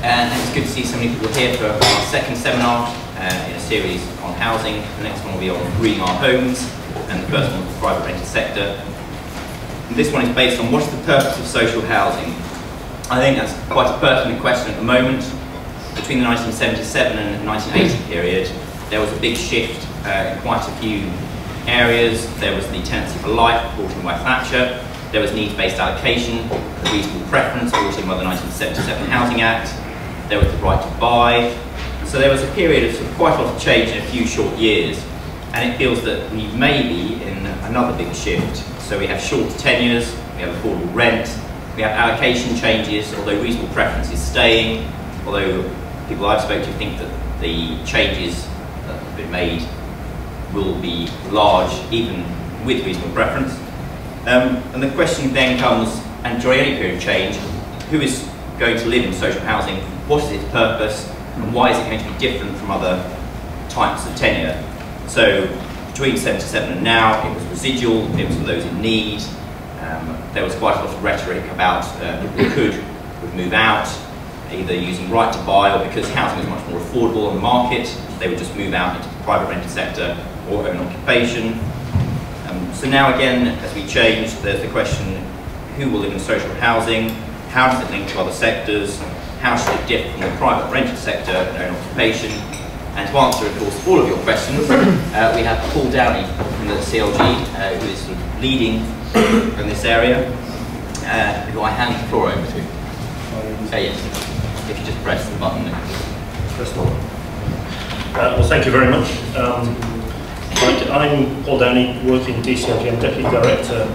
And it's good to see so many people here for our second seminar in a series on housing. The next one will be on greening our homes, and the first one on the private rented sector. And this one is based on what's the purpose of social housing. I think that's quite a pertinent question at the moment. Between the 1977 and 1980 period, there was a big shift in quite a few areas. There was the tenancy for life brought in by Thatcher. There was needs-based allocation, a reasonable preference brought in by the 1977 Housing Act. There was the right to buy. So there was a period of quite a lot of change in a few short years. And it feels that we may be in another big shift. So we have shorter tenures, we have affordable rent, we have allocation changes, although reasonable preference is staying, although people I've spoken to think that the changes that have been made will be large even with reasonable preference. And the question then comes, and during any period of change, who is going to live in social housing, what is its purpose, and why is it going to be different from other types of tenure? So between 77 and now, it was residual, it was for those in need. There was quite a lot of rhetoric about people who would move out, either using right to buy or because housing was much more affordable on the market, they would just move out into the private rented sector or own occupation. So now again, as we change, there's the question, who will live in social housing? How does it link to other sectors? How should it differ from the private rented sector and own occupation? And to answer, of course, all of your questions, we have Paul Downey from the CLG, who is sort of leading in this area, who I hand the floor over to. Yes. If you just press the button. Press the button. Well, thank you very much. I'm Paul Downey, working in DCLG. I'm Deputy Director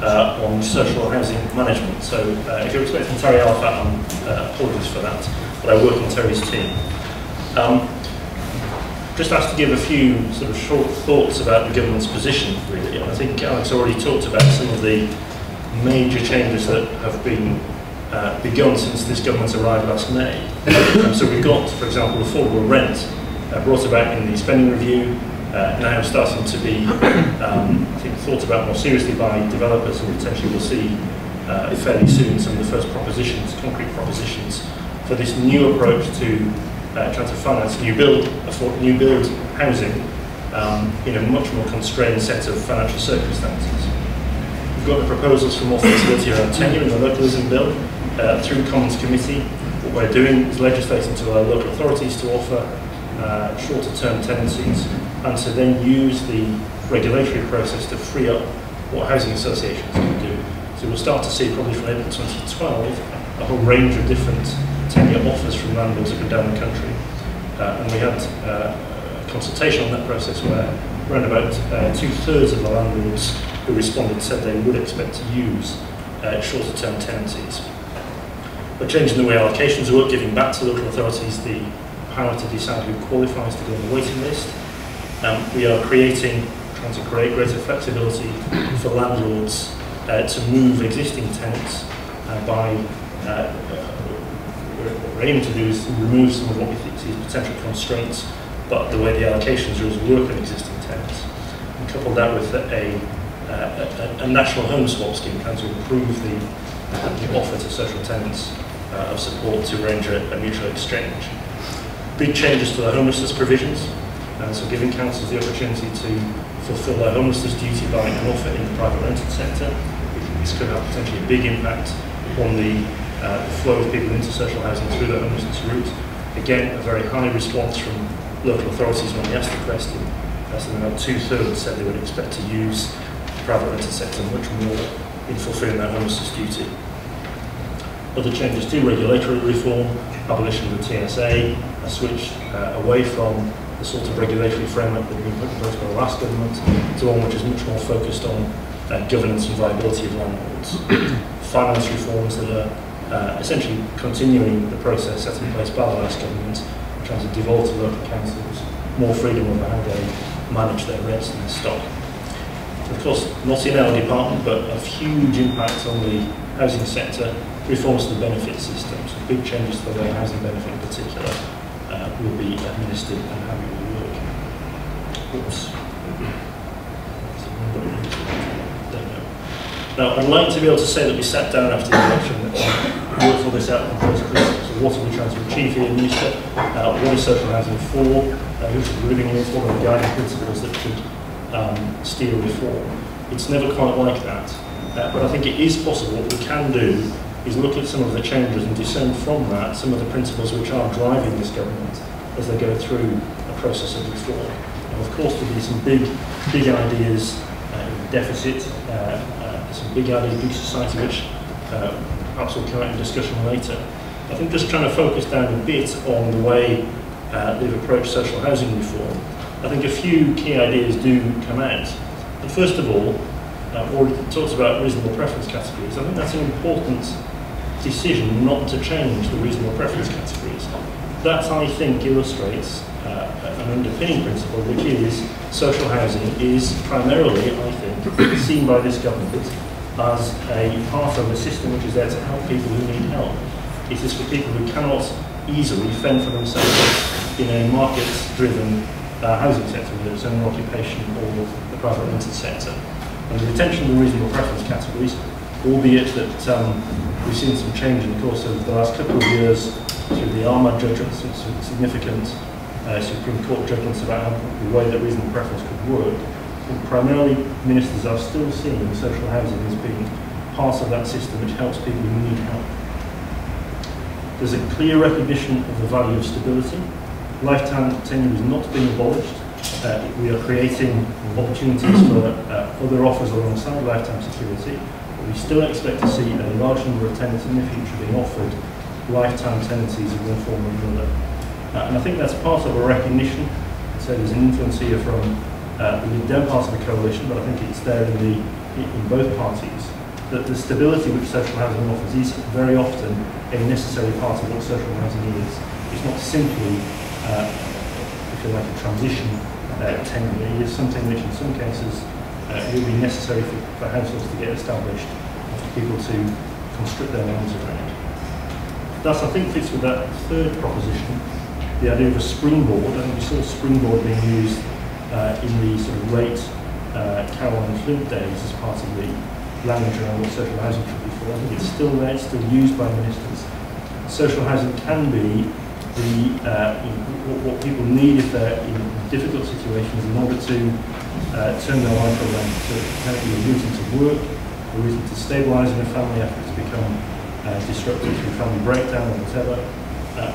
on Social Housing Management. So if you're expecting Terry Arafat, apologies for that, but I work in Terry's team. Just asked to give a few sort of short thoughts about the government's position, really. And I think Alex already talked about some of the major changes that have been begun since this government arrived last May. So we've got, for example, affordable rent brought about in the spending review, now starting to be, I think, thought about more seriously by developers, and potentially we'll see fairly soon some of the first propositions, concrete propositions, for this new approach to trying to finance new build housing in a much more constrained set of financial circumstances. We've got the proposals for more flexibility around tenure in the localism bill through Commons Committee. What we're doing is legislating to allow local authorities to offer shorter term tenancies, and to then use the regulatory process to free up what housing associations can do. So we'll start to see, probably from April 2012, a whole range of different tenure offers from landlords up and down the country. And we had a consultation on that process where around about 2/3 of the landlords who responded said they would expect to use shorter term tenancies. We're changing the way allocations work, giving back to local authorities the power to decide who qualifies to go on the waiting list. We are trying to create greater flexibility for landlords to move existing tenants by what we're aiming to do is to remove some of what we think is potential constraints, but the way the allocations rules work on existing tenants. And couple that with a national home swap scheme trying to improve the offer to social tenants of support to arrange a mutual exchange. Big changes to the homelessness provisions, so giving councils the opportunity to fulfil their homelessness duty by an offer in the private rented sector. This could have potentially a big impact on the flow of people into social housing through the homelessness route. Again, a very high response from local authorities when they asked the question. Less than about 2/3 said they would expect to use the private rented sector much more in fulfilling their homelessness duty. Other changes to regulatory reform, abolition of the TSA, a switch away from the sort of regulatory framework that had been put in place by the last government to one which is much more focused on governance and viability of landlords. Finance reforms that are essentially continuing the process set in place by the last government, trying to devolve to local councils more freedom over how they manage their rents and their stock. Of course, not in our department, but of huge impact on the housing sector, reforms to the benefit system. So big changes to the way housing benefit in particular will be administered and how it will work. Oops. Now, I'd like to be able to say that we sat down after the election and worked all this out in the first place. It's a what are we trying to achieve here in Newstead, what is social housing for, who should be living in it, what are the guiding principles that should steer reform. It's never quite like that, but I think it is possible. What we can do is look at some of the changes and discern from that some of the principles which are driving this government as they go through a process of reform. And of course, there'll be some big ideas in deficit, some big ideas, big society, which perhaps we'll come out in discussion later. I think just trying to focus down a bit on the way they've approached social housing reform, I think a few key ideas do come out. And first of all, already talked about reasonable preference categories. I think that's an important decision not to change the reasonable preference categories. That, I think, illustrates an underpinning principle, which is social housing is primarily, I think, seen by this government as a part of a system which is there to help people who need help. It is for people who cannot easily fend for themselves in a market-driven housing sector, whether it's owner occupation or the private rented sector. And the retention of the reasonable preference categories, albeit that we've seen some change in the course of the last couple of years through the Ahmad judgments, some significant Supreme Court judgments about the way that reasonable preference could work. And primarily, ministers are still seeing social housing as being part of that system which helps people who need help. There's a clear recognition of the value of stability. Lifetime tenure is not being abolished. We are creating opportunities for other offers alongside lifetime security, but we still expect to see a large number of tenants in the future being offered lifetime tenancies of one form or another. And I think that's part of a recognition. So there's an influence here from the Lib Dem part of the coalition, but I think it's there in both parties, that the stability which social housing offers is very often a necessary part of what social housing is. It's not simply, if you like, a transition tenure. It is something which in some cases will be necessary for households to get established and for people to construct their lives around. That, I think, fits with that third proposition, the idea of a springboard. I think we saw springboard being used in the sort of late Caroline Flint days as part of the language around what social housing should be for. I think it's still there, it's still used by ministers. Social housing can be what people need if they're in difficult situations in order to turn their life around. So it can be a reason to work, a reason to stabilise in a family after it's become disrupted through family breakdown or whatever.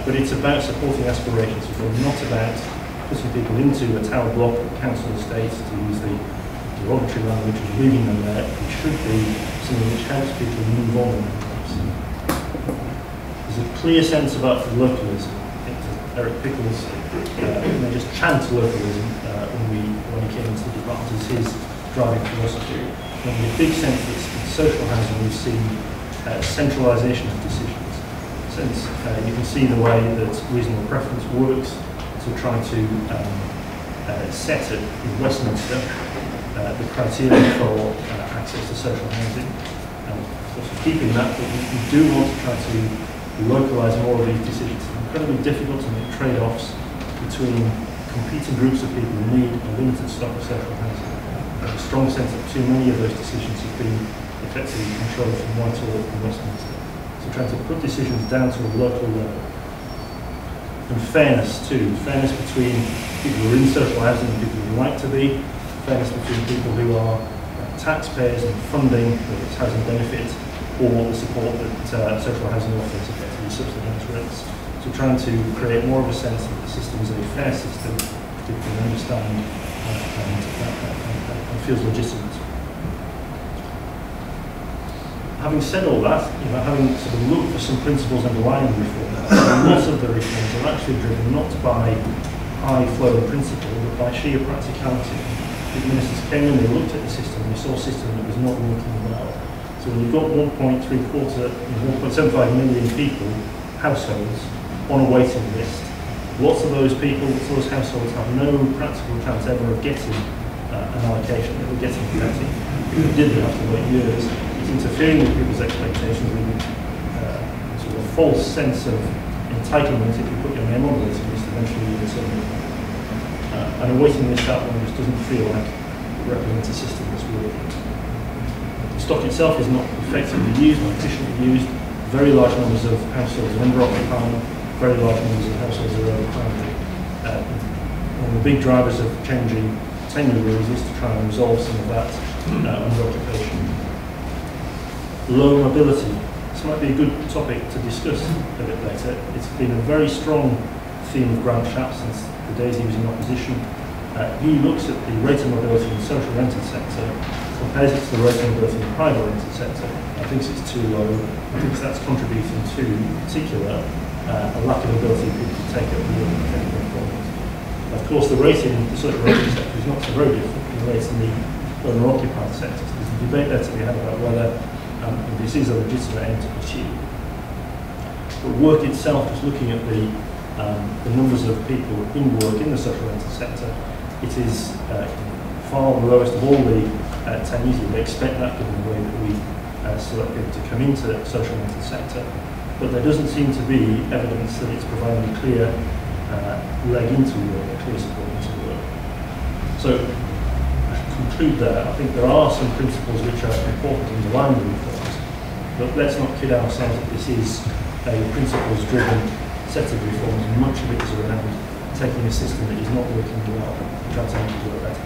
But it's about supporting aspirations. It's not about putting people into a tower block or council estate, to use the derogatory language, and leaving them there. It should be something which helps people move on in their lives. There's a clear sense about localism. Eric Pickles may just chant localism when he came into the department as his driving philosophy. And in a big sense, in social housing, we've seen centralisation of decisions. Since you can see the way that reasonable preference works to try to set it in Westminster the criteria for access to social housing. So keeping that, but we do want to try to localise more of these decisions. It's incredibly difficult to make trade-offs between competing groups of people who need a limited stock of social housing. There's a strong sense that too many of those decisions have been effectively controlled from Whitehall and Westminster. So trying to put decisions down to a local level. And fairness too. Fairness between people who are in social housing and people who like to be. Fairness between people who are taxpayers and funding, whether it's housing benefit or the support that social housing offers, effectively subsidised rents. So trying to create more of a sense that the system is a fair system, people can understand and feels legitimate. Having said all that, having sort of looked for some principles underlying reform, lots of the reforms are actually driven not by high flow principle, but by sheer practicality. The ministers came in, they looked at the system, and they saw a system that was not working well. So when you've got 1.75 million people, households, on a waiting list, lots of those people, those households have no practical chance ever of getting an allocation, ever getting protected. If they did, they have to wait years. It's interfering with people's expectations, with sort of a false sense of entitlement. If you put your name on a waiting list, eventually you get something. And a waiting list, that one just doesn't feel like it represents a system that's working. The stock itself is not effectively used, not efficiently used. very large numbers of households are under-occupied, very large numbers of households are overcrowded. One of the big drivers of changing tenure rules is to try and resolve some of that under-occupation. Low mobility. This might be a good topic to discuss a bit later. It's been a very strong theme of Grant Shapps since the days he was in opposition. He looks at the rate of mobility in the social rented sector, compares it to the rate of mobility in the private rented sector. I think it's too low. I think that's contributing to, in particular, a lack of ability for people to take up real technical employment. Of course, the rate in the social rented sector is not so very different from the rate in the owner-occupied sector. So there's a debate there to be had about whether this is a legitimate aim to pursue. But work itself, just looking at the numbers of people in work in the social rented sector, it is far the lowest of all the tenures. You would expect that given the way that we select people to come into the social rented sector. But there doesn't seem to be evidence that it's providing a clear leg into work, a clear support into work. So, I should conclude there. I think there are some principles which are important in the line of reforms, but let's not kid ourselves that this is a principles-driven set of reforms. Much of it is around taking a system that is not working well and trying to make it work better.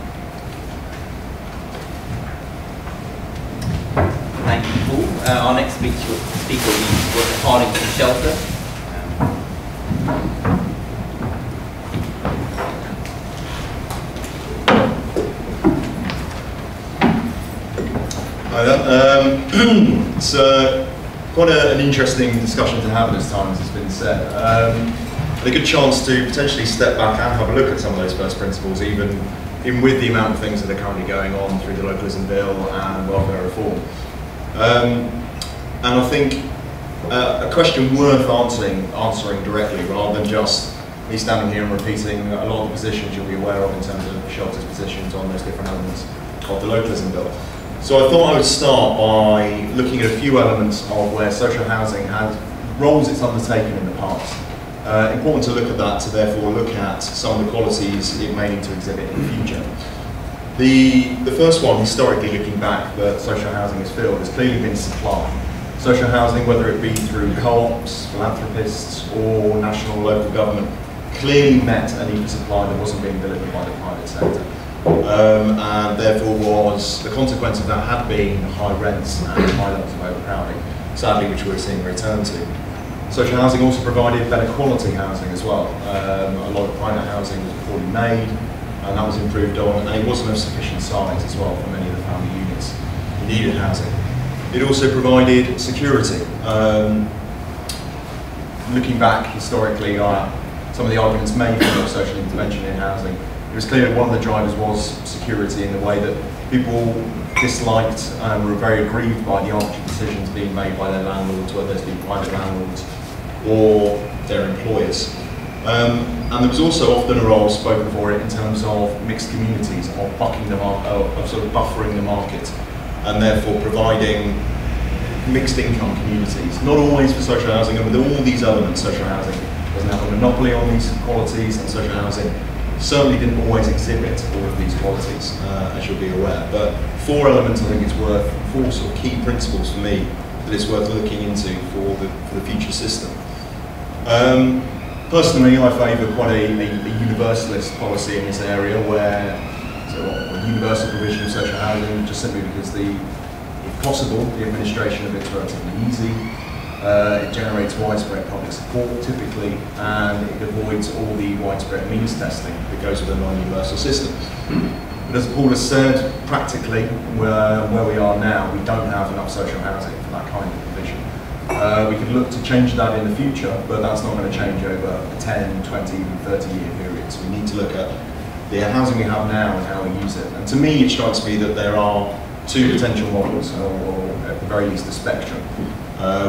Thank you, Paul. Our next speaker will be Dr. Harlington Shelter. Hi there. It's quite an interesting discussion to have at this time, as has been said. And a good chance to potentially step back and have a look at some of those first principles, even with the amount of things that are currently going on through the localism bill and welfare reform. And I think a question worth answering directly, rather than just me standing here and repeating a lot of the positions you'll be aware of in terms of Shelter's positions on those different elements of the localism bill. So I thought I would start by looking at a few elements of where social housing has roles it's undertaken in the past. Important to look at that, to therefore look at some of the qualities it may need to exhibit in the future. The first one, historically looking back, that social housing has filled has clearly been supply. Social housing, whether it be through co-ops, philanthropists, or national or local government, clearly met a need for supply that wasn't being delivered by the private sector. And therefore the consequence of that had been high rents and high levels of overcrowding, sadly, which we're seeing a return to. Social housing also provided better quality housing as well. A lot of private housing was poorly made, and that was improved on, and it wasn't of sufficient size as well for many of the family units who needed housing. It also provided security. Looking back historically, some of the arguments made for social intervention in housing, it was clear that one of the drivers was security, in the way that people disliked and were very aggrieved by the arbitrary decisions being made by their landlords, whether it's been private landlords or their employers. And there was also often a role spoken for it in terms of mixed communities, of bucking the of sort of buffering the market, and therefore providing mixed income communities. Not always for social housing, and with all these elements, social housing doesn't have a monopoly on these qualities, and social housing certainly didn't always exhibit all of these qualities, as you'll be aware. But four elements I think it's worth, four sort of key principles for me that it's worth looking into for the future system. Personally, I favour quite a universalist policy in this area, where universal provision of social housing, just simply because if possible, the administration of it's relatively easy. It generates widespread public support, typically, and it avoids all the widespread means testing that goes with a non-universal system. But as Paul has said, practically, where we are now, we don't have enough social housing for that kind of provision. We could look to change that in the future, but that's not going to change over a 10, 20, even 30-year period. So we need to look at the housing we have now and how we use it. And to me, it strikes me that there are two potential models, or at the very least a spectrum,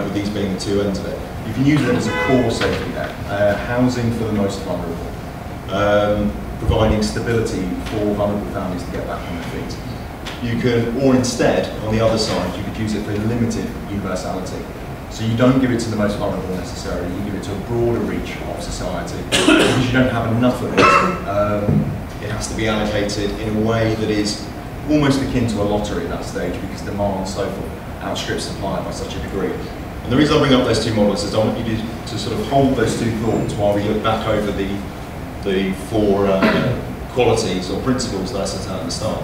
with these being the two ends of it. You can use it as a core safety net, housing for the most vulnerable, providing stability for vulnerable families to get back on their feet. You can, or instead, on the other side, you could use it for limited universality. So you don't give it to the most vulnerable necessarily, you give it to a broader reach of society, because you don't have enough of it. It has to be allocated in a way that is almost akin to a lottery at that stage, because demand so forth outstrips supply by such a degree. And the reason I bring up those two models is I want you to sort of hold those two thoughts while we look back over the four qualities or principles that I set out at the start.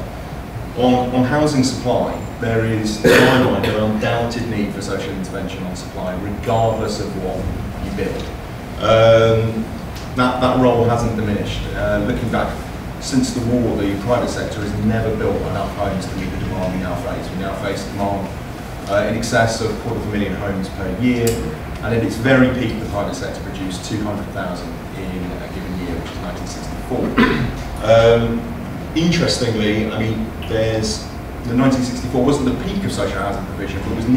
On housing supply, there is, in my mind, an undoubted need for social intervention on supply, regardless of what you build. That role hasn't diminished. Looking back, since the war, the private sector has never built enough homes to meet the demand we now face. We now face demand in excess of 250,000 homes per year, and at its very peak, the private sector produced 200,000 in a given year, which is 1964. Interestingly, I mean, the 1964 wasn't the peak of social housing provision, but it was at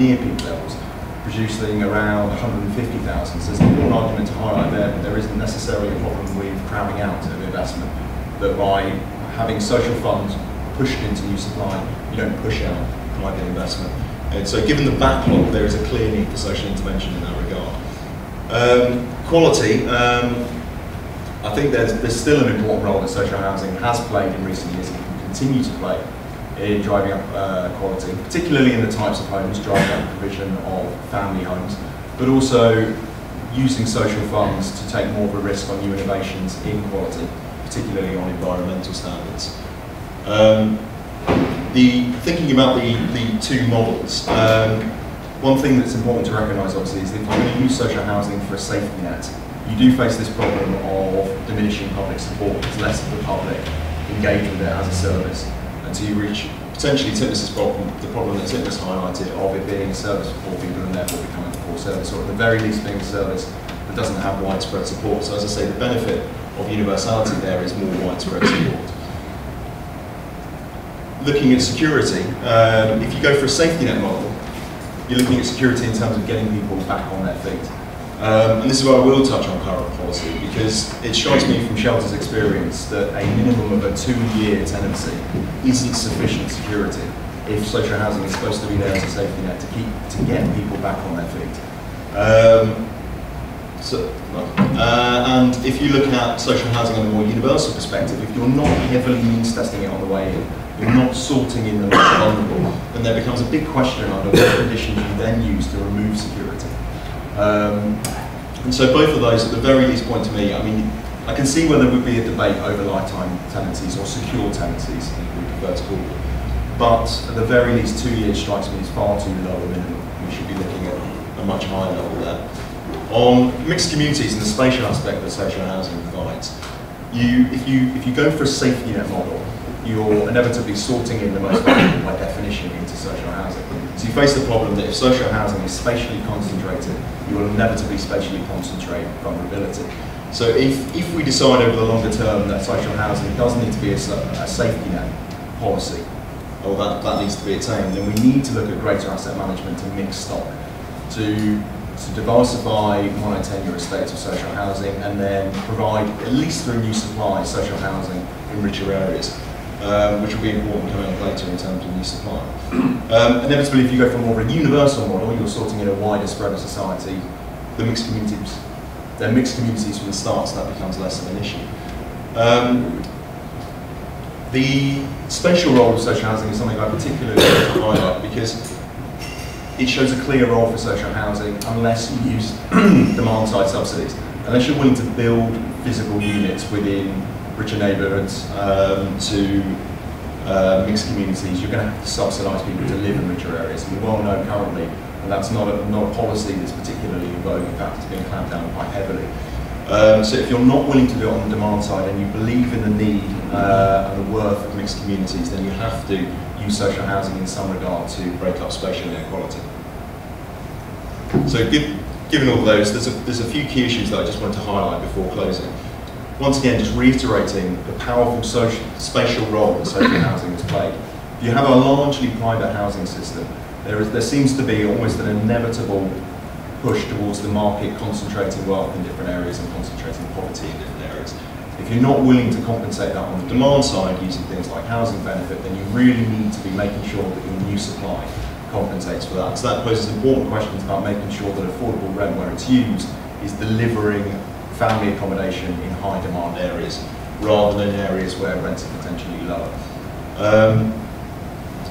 near peak levels, producing around 150,000. So there's an important argument to highlight there that there isn't necessarily a problem with crowding out of investment, that by having social funds pushed into new supply, you don't push out private investment. And so given the backlog, there is a clear need for social intervention in that regard. Quality, I think there's still an important role that social housing has played in recent years and can continue to play in driving up quality, particularly in the types of homes, driving up the provision of family homes, but also using social funds to take more of a risk on new innovations in quality, particularly on environmental standards. Thinking about the two models, one thing that's important to recognise obviously is that if you're going to use social housing for a safety net, you do face this problem of diminishing public support as less of the public engage with it as a service, until you reach potentially Titmus's problem, the problem that Titmus highlighted of it being a service for poor people and therefore becoming a poor service, or at the very least being a service that doesn't have widespread support. So as I say, the benefit of universality there is more widespread support. Looking at security, if you go for a safety net model, you're looking at security in terms of getting people back on their feet. And this is where I will touch on current policy, because it strikes me from Shelter's experience that a minimum of a 2-year tenancy isn't sufficient security if social housing is supposed to be there as a safety net to get people back on their feet. And if you look at social housing on a more universal perspective, if you're not heavily means testing it on the way in, you're not sorting in the most vulnerable, then there becomes a big question under what conditions you then use to remove security. And so both of those at the very least point to me, I mean, I can see where there would be a debate over lifetime tenancies or secure tenancies, if we prefer to call them. But at the very least 2 years strikes me as far too low a minimum. We should be looking at a much higher level there. On mixed communities and the spatial aspect that social housing provides, if you go for a safety net model, you're inevitably sorting in the most vulnerable by definition into social housing. So you face the problem that if social housing is spatially concentrated, you will inevitably spatially concentrate vulnerability. So if we decide over the longer term that social housing does need to be a safety net policy, or that needs to be attained, then we need to look at greater asset management and mixed stock to diversify mono-tenure estates of social housing and then provide, at least through new supply, social housing in richer areas. Which will be important coming up later in terms of new supply. Inevitably, if you go for more of a universal model, you're sorting in a wider spread of society, they're mixed communities from the start, so that becomes less of an issue. The spatial role of social housing is something I particularly want to highlight because it shows a clear role for social housing unless you use demand-side subsidies. Unless you're willing to build physical units within richer neighbourhoods to mixed communities, you're going to have to subsidise people to live in richer areas. And we well know currently, and that's not a policy that's particularly in vogue, in fact it's being clamped down quite heavily. So if you're not willing to do it on the demand side and you believe in the need and the worth of mixed communities, then you have to use social housing in some regard to break up spatial inequality. So given all those, there's a few key issues that I just wanted to highlight before closing. Once again, just reiterating the powerful spatial role that social housing has played. If you have a largely private housing system, there seems to be almost an inevitable push towards the market concentrating wealth in different areas and concentrating poverty in different areas. If you're not willing to compensate that on the demand side using things like housing benefit, then you really need to be making sure that your new supply compensates for that. So that poses important questions about making sure that affordable rent where it's used is delivering family accommodation in high demand areas rather than in areas where rents are potentially lower.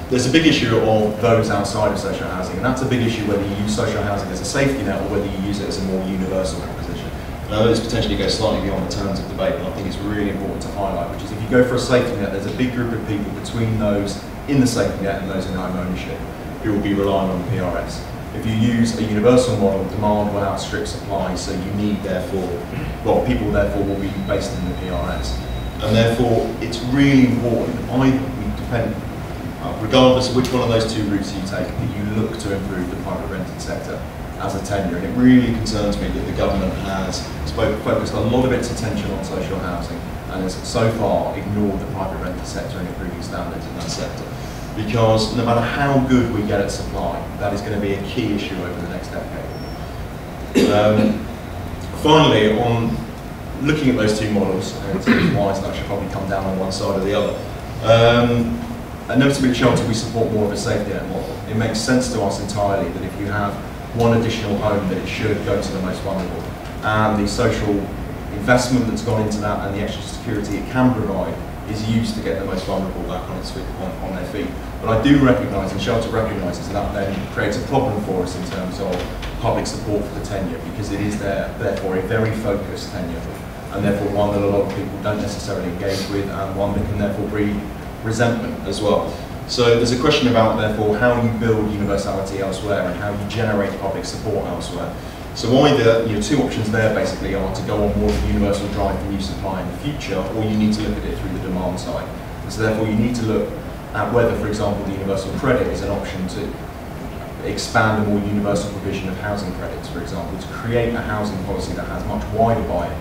There's a big issue of those outside of social housing, and that's a big issue whether you use social housing as a safety net or whether you use it as a more universal proposition. And I know this potentially goes slightly beyond the terms of debate, but I think it's really important to highlight, which is if you go for a safety net, there's a big group of people between those in the safety net and those in home ownership who will be relying on the PRS. If you use a universal model, demand will outstrip supply, so you need therefore, well, people therefore will be based in the PRS. And therefore, it's really important, regardless of which one of those two routes you take, that you look to improve the private rented sector as a tenure. And it really concerns me that the government has focused a lot of its attention on social housing and has so far ignored the private rented sector and improving standards in that sector. Because no matter how good we get at supply, that is going to be a key issue over the next decade. Finally, on looking at those two models, and it's wise that should probably come down on one side or the other. Inevitably at Shelter we support more of a safety net model. It makes sense to us entirely that if you have one additional home that it should go to the most vulnerable. And the social investment that's gone into that and the extra security it can provide is used to get the most vulnerable back on their feet. But I do recognise, and Shelter recognises, that then creates a problem for us in terms of public support for the tenure, because it is therefore a very focused tenure, and therefore one that a lot of people don't necessarily engage with, and one that can therefore breed resentment as well. So there's a question about therefore how you build universality elsewhere and how you generate public support elsewhere. So either two options there basically are to go on more of a universal drive for new supply in the future, or you need to look at it through the demand side. And so therefore you need to look at whether, for example, the universal credit is an option to expand a more universal provision of housing credits, for example, to create a housing policy that has much wider buy-in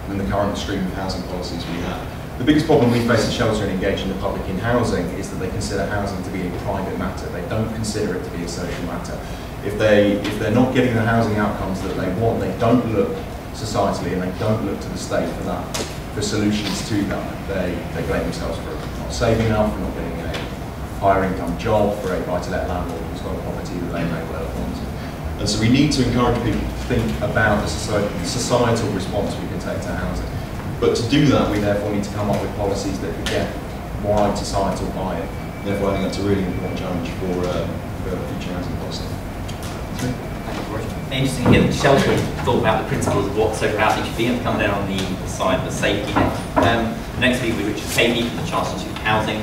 than the current stream of housing policies we have. The biggest problem we face at Shelter and engaging the public in housing is that they consider housing to be a private matter. They don't consider it to be a social matter. If they're not getting the housing outcomes that they want, they don't look societally and they don't look to the state for solutions to that. They blame themselves for not saving enough, for not getting a higher income job, for a buy-to-let landlord who's got a property that they may well want. And so we need to encourage people to think about the societal response we can take to housing. But to do that, we therefore need to come up with policies that could get wide societal buy-in. Therefore, I think that's a really important challenge for future housing policy. Interesting to hear that Shelter thought about the principles of what social housing should be and come down on the side of the safety net. Next week, Richard Cady from the Charles Institute of Housing.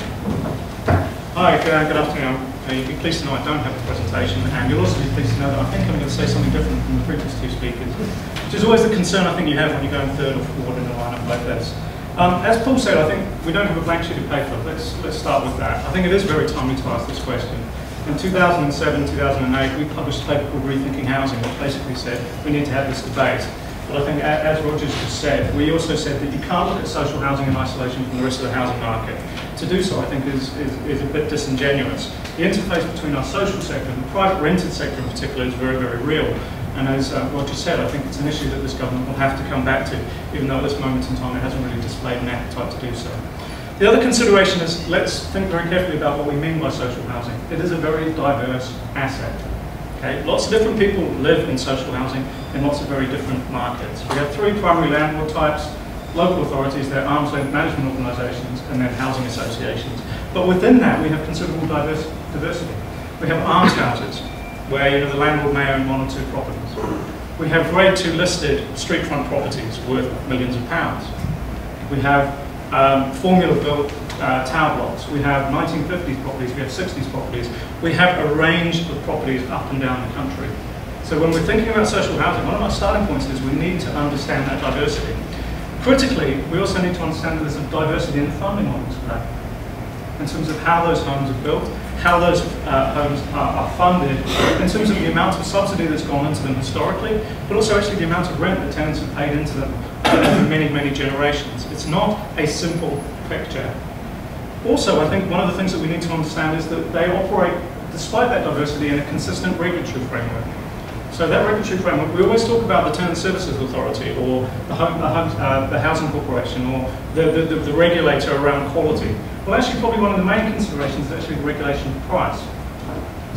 Hi, good afternoon. You'll be pleased to know I don't have a presentation, and you'll also be pleased to know that I think I'm going to say something different from the previous two speakers, which is always the concern I think you have when you go in third or fourth in a lineup like this. As Paul said, I think we don't have a blank sheet of paper. Let's start with that. I think it is very timely to ask this question. In 2007, 2008, we published a paper called Rethinking Housing, which basically said we need to have this debate. But I think, as Roger's just said, we also said that you can't look at social housing in isolation from the rest of the housing market. To do so, I think, is a bit disingenuous. The interface between our social sector and the private rented sector in particular is very, very real. And as Roger said, I think it's an issue that this government will have to come back to, even though at this moment in time it hasn't really displayed an appetite to do so. The other consideration is, let's think very carefully about what we mean by social housing. It is a very diverse asset. Okay? Lots of different people live in social housing in lots of very different markets. We have three primary landlord types: local authorities, their arm's length management organisations, and then housing associations. But within that, we have considerable diversity. We have arms houses, where the landlord may own one or two properties. We have grade 2 listed street front properties worth millions of pounds. We have formula-built tower blocks. We have 1950s properties, we have 60s properties. We have a range of properties up and down the country. So when we're thinking about social housing, one of our starting points is we need to understand that diversity. Critically, we also need to understand that there's a diversity in the funding models for that, in terms of how those homes are built, how those homes are funded, in terms of the amount of subsidy that's gone into them historically, but also actually the amount of rent that tenants have paid into them over many, many generations. It's not a simple picture. Also, I think one of the things that we need to understand is that they operate, despite that diversity, in a consistent regulatory framework. So that regulatory framework, we always talk about the Tenant Services Authority, or the Housing Corporation, or the regulator around quality. Well, actually, probably one of the main considerations is actually the regulation of price.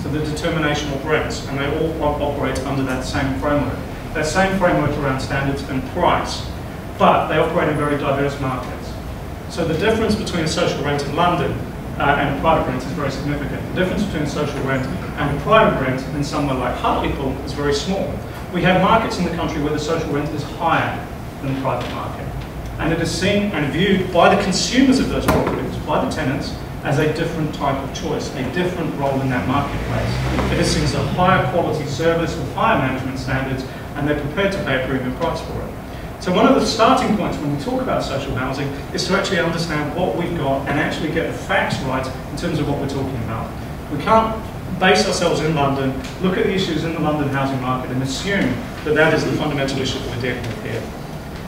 So the determination of rents, and they all operate under that same framework. That same framework around standards and price, but they operate in very diverse markets. So the difference between a social rent in London and a private rent is very significant. The difference between social rent and a private rent in somewhere like Hartlepool is very small. We have markets in the country where the social rent is higher than the private market. And it is seen and viewed by the consumers of those properties, by the tenants, as a different type of choice, a different role in that marketplace. It is seen as a higher quality service with higher management standards, and they're prepared to pay a premium price for it. So one of the starting points when we talk about social housing is to actually understand what we've got and actually get the facts right in terms of what we're talking about. We can't base ourselves in London, look at the issues in the London housing market and assume that that is the fundamental issue that we're dealing with here.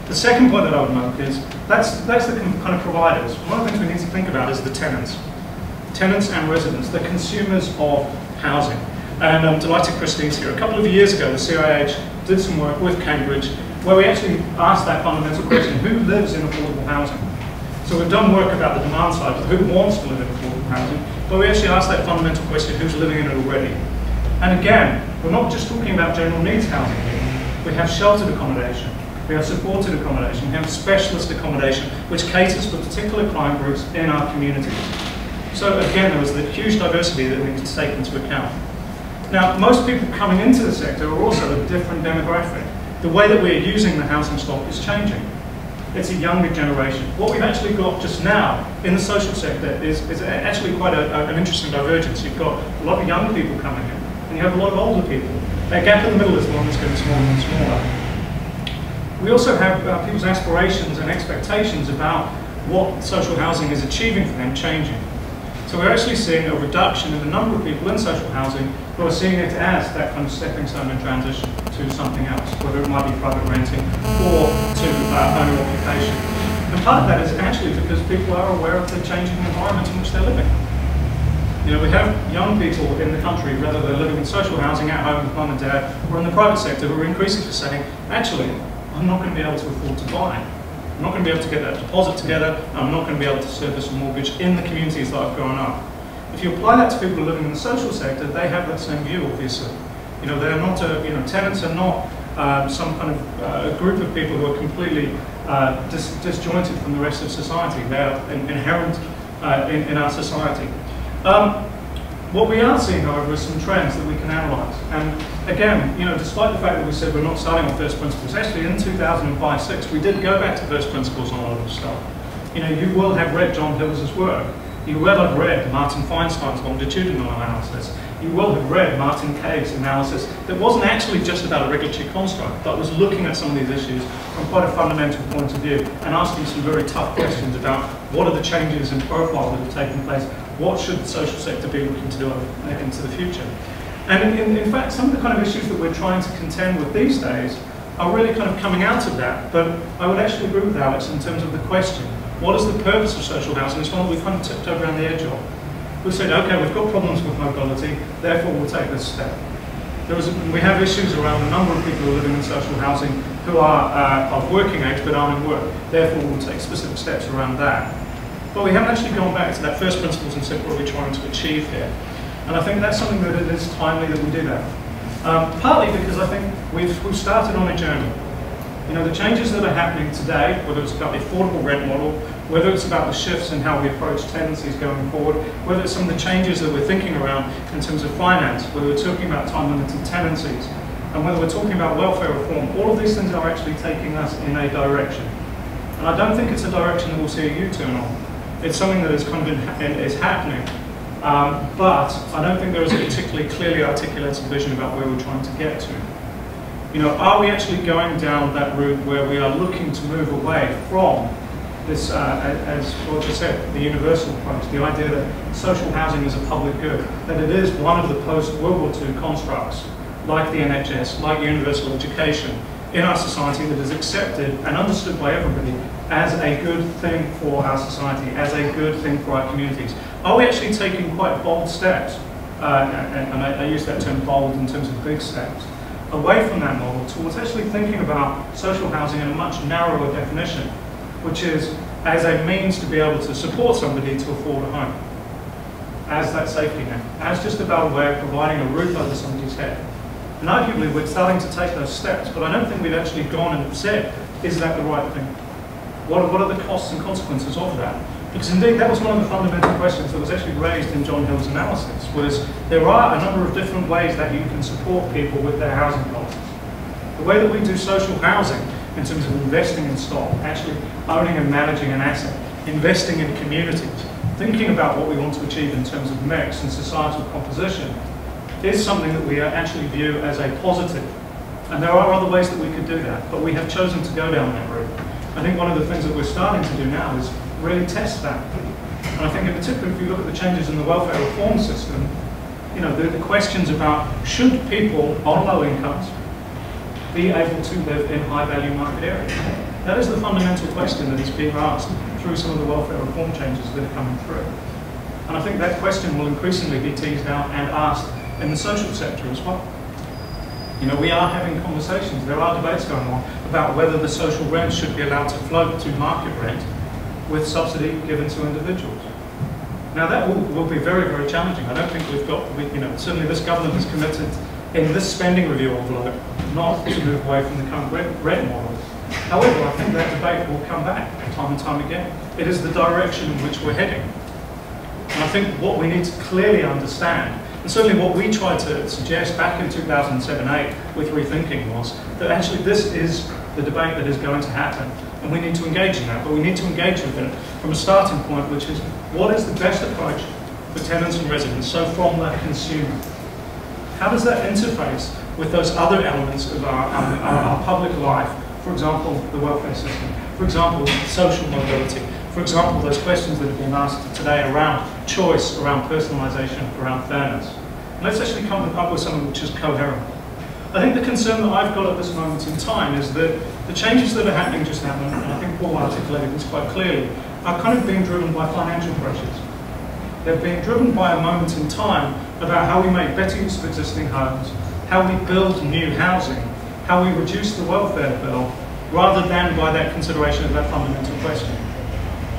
The second point that I would make is that's the kind of providers. One of the things we need to think about is the tenants. Tenants and residents, the consumers of housing. And I'm delighted Christine's here. A couple of years ago, the CIH did some work with Cambridge where we actually asked that fundamental question, who lives in affordable housing? So we've done work about the demand side, who wants to live in affordable housing, but we actually asked that fundamental question, who's living in it already? And again, we're not just talking about general needs housing here. We have sheltered accommodation, we have supported accommodation, we have specialist accommodation, which caters for particular client groups in our communities. So again, there was the huge diversity that we need to take into account. Now, most people coming into the sector are also a different demographic. The way that we're using the housing stock is changing. It's a younger generation. What we've actually got just now in the social sector is actually quite an interesting divergence. You've got a lot of young people coming in, and you have a lot of older people. That gap in the middle is the one that's getting smaller and smaller. We also have people's aspirations and expectations about what social housing is achieving for them changing. So we're actually seeing a reduction in the number of people in social housing who are seeing it as that kind of stepping stone and transition to something else, whether it might be private renting or to owner occupation. And part of that is actually because people are aware of the changing environment in which they're living. You know, we have young people in the country, whether they're living in social housing at home with mum and dad or in the private sector, who are increasingly saying, actually, I'm not going to be able to afford to buy. I'm not going to be able to get that deposit together, and I'm not going to be able to service a mortgage in the communities that I've grown up. If you apply that to people living in the social sector, they have that same view, obviously. You know, they're not, tenants are not some kind of group of people who are completely disjointed from the rest of society. They are inherent in our society. What we are seeing, however, is some trends that we can analyse. And again, you know, despite the fact that we said we're not starting on first principles, actually in 2005-06, we did go back to first principles on a lot of stuff. You know, you will have read John Hills' work. You will have read Martin Feinstein's longitudinal analysis. You will have read Martin Cave's analysis that wasn't actually just about a regulatory construct, but was looking at some of these issues from quite a fundamental point of view and asking some very tough questions about what are the changes in profile that have taken place, what should the social sector be looking to do into the future. And in fact, some of the kind of issues that we're trying to contend with these days are really kind of coming out of that. But I would actually agree with Alex in terms of the question, what is the purpose of social housing? It's one that we've kind of tipped over around the edge of. We've said, okay, we've got problems with mobility, therefore we'll take this step. We have issues around the number of people who are living in social housing who are of working age but aren't in work, therefore we'll take specific steps around that. But we haven't actually gone back to that first principles and said, what are we trying to achieve here? And I think that's something that it is timely that we do that. Partly because I think we've started on a journey. You know, the changes that are happening today, whether it's about the affordable rent model, whether it's about the shifts in how we approach tenancies going forward, whether it's some of the changes that we're thinking around in terms of finance, whether we're talking about time-limited tenancies, and whether we're talking about welfare reform, all of these things are actually taking us in a direction. And I don't think it's a direction that we'll see a U-turn on. It's something that is kind of is happening, but I don't think there is a particularly clearly articulated vision about where we're trying to get to. You know, are we actually going down that route where we are looking to move away from this, as Roger said, the universal approach, the idea that social housing is a public good, that it is one of the post-World War II constructs, like the NHS, like universal education, in our society that is accepted and understood by everybody as a good thing for our society, as a good thing for our communities. Are we actually taking quite bold steps, and I use that term bold in terms of big steps, away from that model towards actually thinking about social housing in a much narrower definition, which is as a means to be able to support somebody to afford a home, as that safety net, as just about a way of providing a roof over somebody's head. And arguably we're starting to take those steps, but I don't think we've actually gone and said, is that the right thing? What are the costs and consequences of that? Because indeed, that was one of the fundamental questions that was actually raised in John Hill's analysis, was there are a number of different ways that you can support people with their housing costs. The way that we do social housing, in terms of investing in stock, actually owning and managing an asset, investing in communities, thinking about what we want to achieve in terms of mix and societal composition, is something that we actually view as a positive. And there are other ways that we could do that, but we have chosen to go down that route. I think one of the things that we're starting to do now is really test that. And I think in particular, if you look at the changes in the welfare reform system, you know, the questions about should people on low incomes be able to live in high value market areas? That is the fundamental question that is being asked through some of the welfare reform changes that are coming through. And I think that question will increasingly be teased out and asked in the social sector as well. You know, we are having conversations, there are debates going on about whether the social rent should be allowed to float to market rent with subsidy given to individuals. Now that will be very, very challenging. I don't think we've got, you know, certainly this government is committed in this spending review envelope not to move away from the current rent model. However, I think that debate will come back time and time again. It is the direction in which we're heading. And I think what we need to clearly understand, and certainly what we tried to suggest back in 2007-8 with Rethinking, was that actually this is the debate that is going to happen. And we need to engage in that, but we need to engage with it from a starting point, which is what is the best approach for tenants and residents, so from the consumer. How does that interface with those other elements of our public life? For example, the welfare system. For example, social mobility. For example, those questions that have been asked today around choice, around personalisation, around fairness. And let's actually come up with something which is coherent. I think the concern that I've got at this moment in time is that the changes that are happening just now, and I think Paul articulated this quite clearly, are kind of being driven by financial pressures. They're being driven by a moment in time about how we make better use of existing homes, how we build new housing, how we reduce the welfare bill, rather than by that consideration of that fundamental question.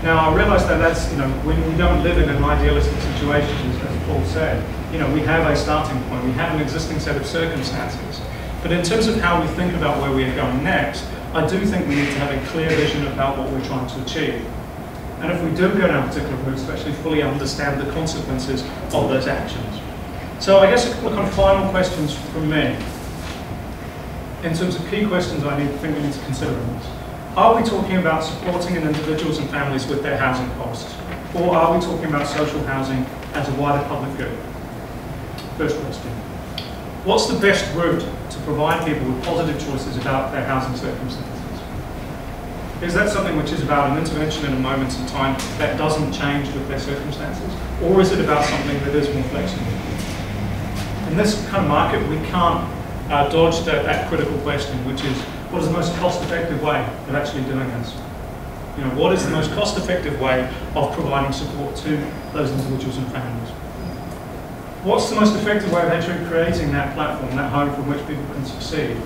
Now, I realise that that's, you know, we don't live in an idealistic situation, as Paul said. You know, we have a starting point, we have an existing set of circumstances. But in terms of how we think about where we are going next, I do think we need to have a clear vision about what we're trying to achieve. And if we do go down particular routes, to actually fully understand the consequences of those actions. So I guess a couple of kind of final questions from me. In terms of key questions I think we need to consider in this. Are we talking about supporting individuals and families with their housing costs? Or are we talking about social housing as a wider public good? First question. What's the best route to provide people with positive choices about their housing circumstances? Is that something which is about an intervention in a moment in time that doesn't change with their circumstances? Or is it about something that is more flexible? In this kind of market, we can't dodge that critical question, which is, what is the most cost-effective way of actually doing this? You know, what is the most cost-effective way of providing support to those individuals and families? What's the most effective way of actually creating that platform, that home from which people can succeed?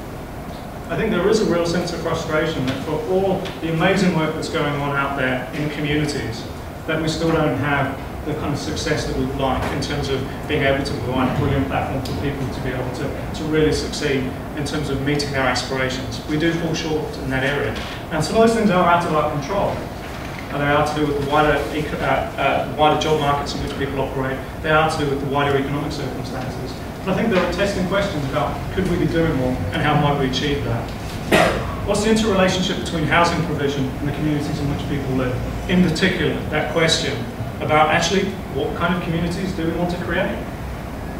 I think there is a real sense of frustration that for all the amazing work that's going on out there in communities, that we still don't have the kind of success that we'd like in terms of being able to provide a brilliant platform for people to be able to really succeed in terms of meeting their aspirations. We do fall short in that area. And some of those things are out of our control. They are to do with the wider job markets in which people operate. They are to do with the wider economic circumstances. But I think there are testing questions about could we be doing more and how might we achieve that? What's the interrelationship between housing provision and the communities in which people live? In particular, that question about actually what kind of communities do we want to create?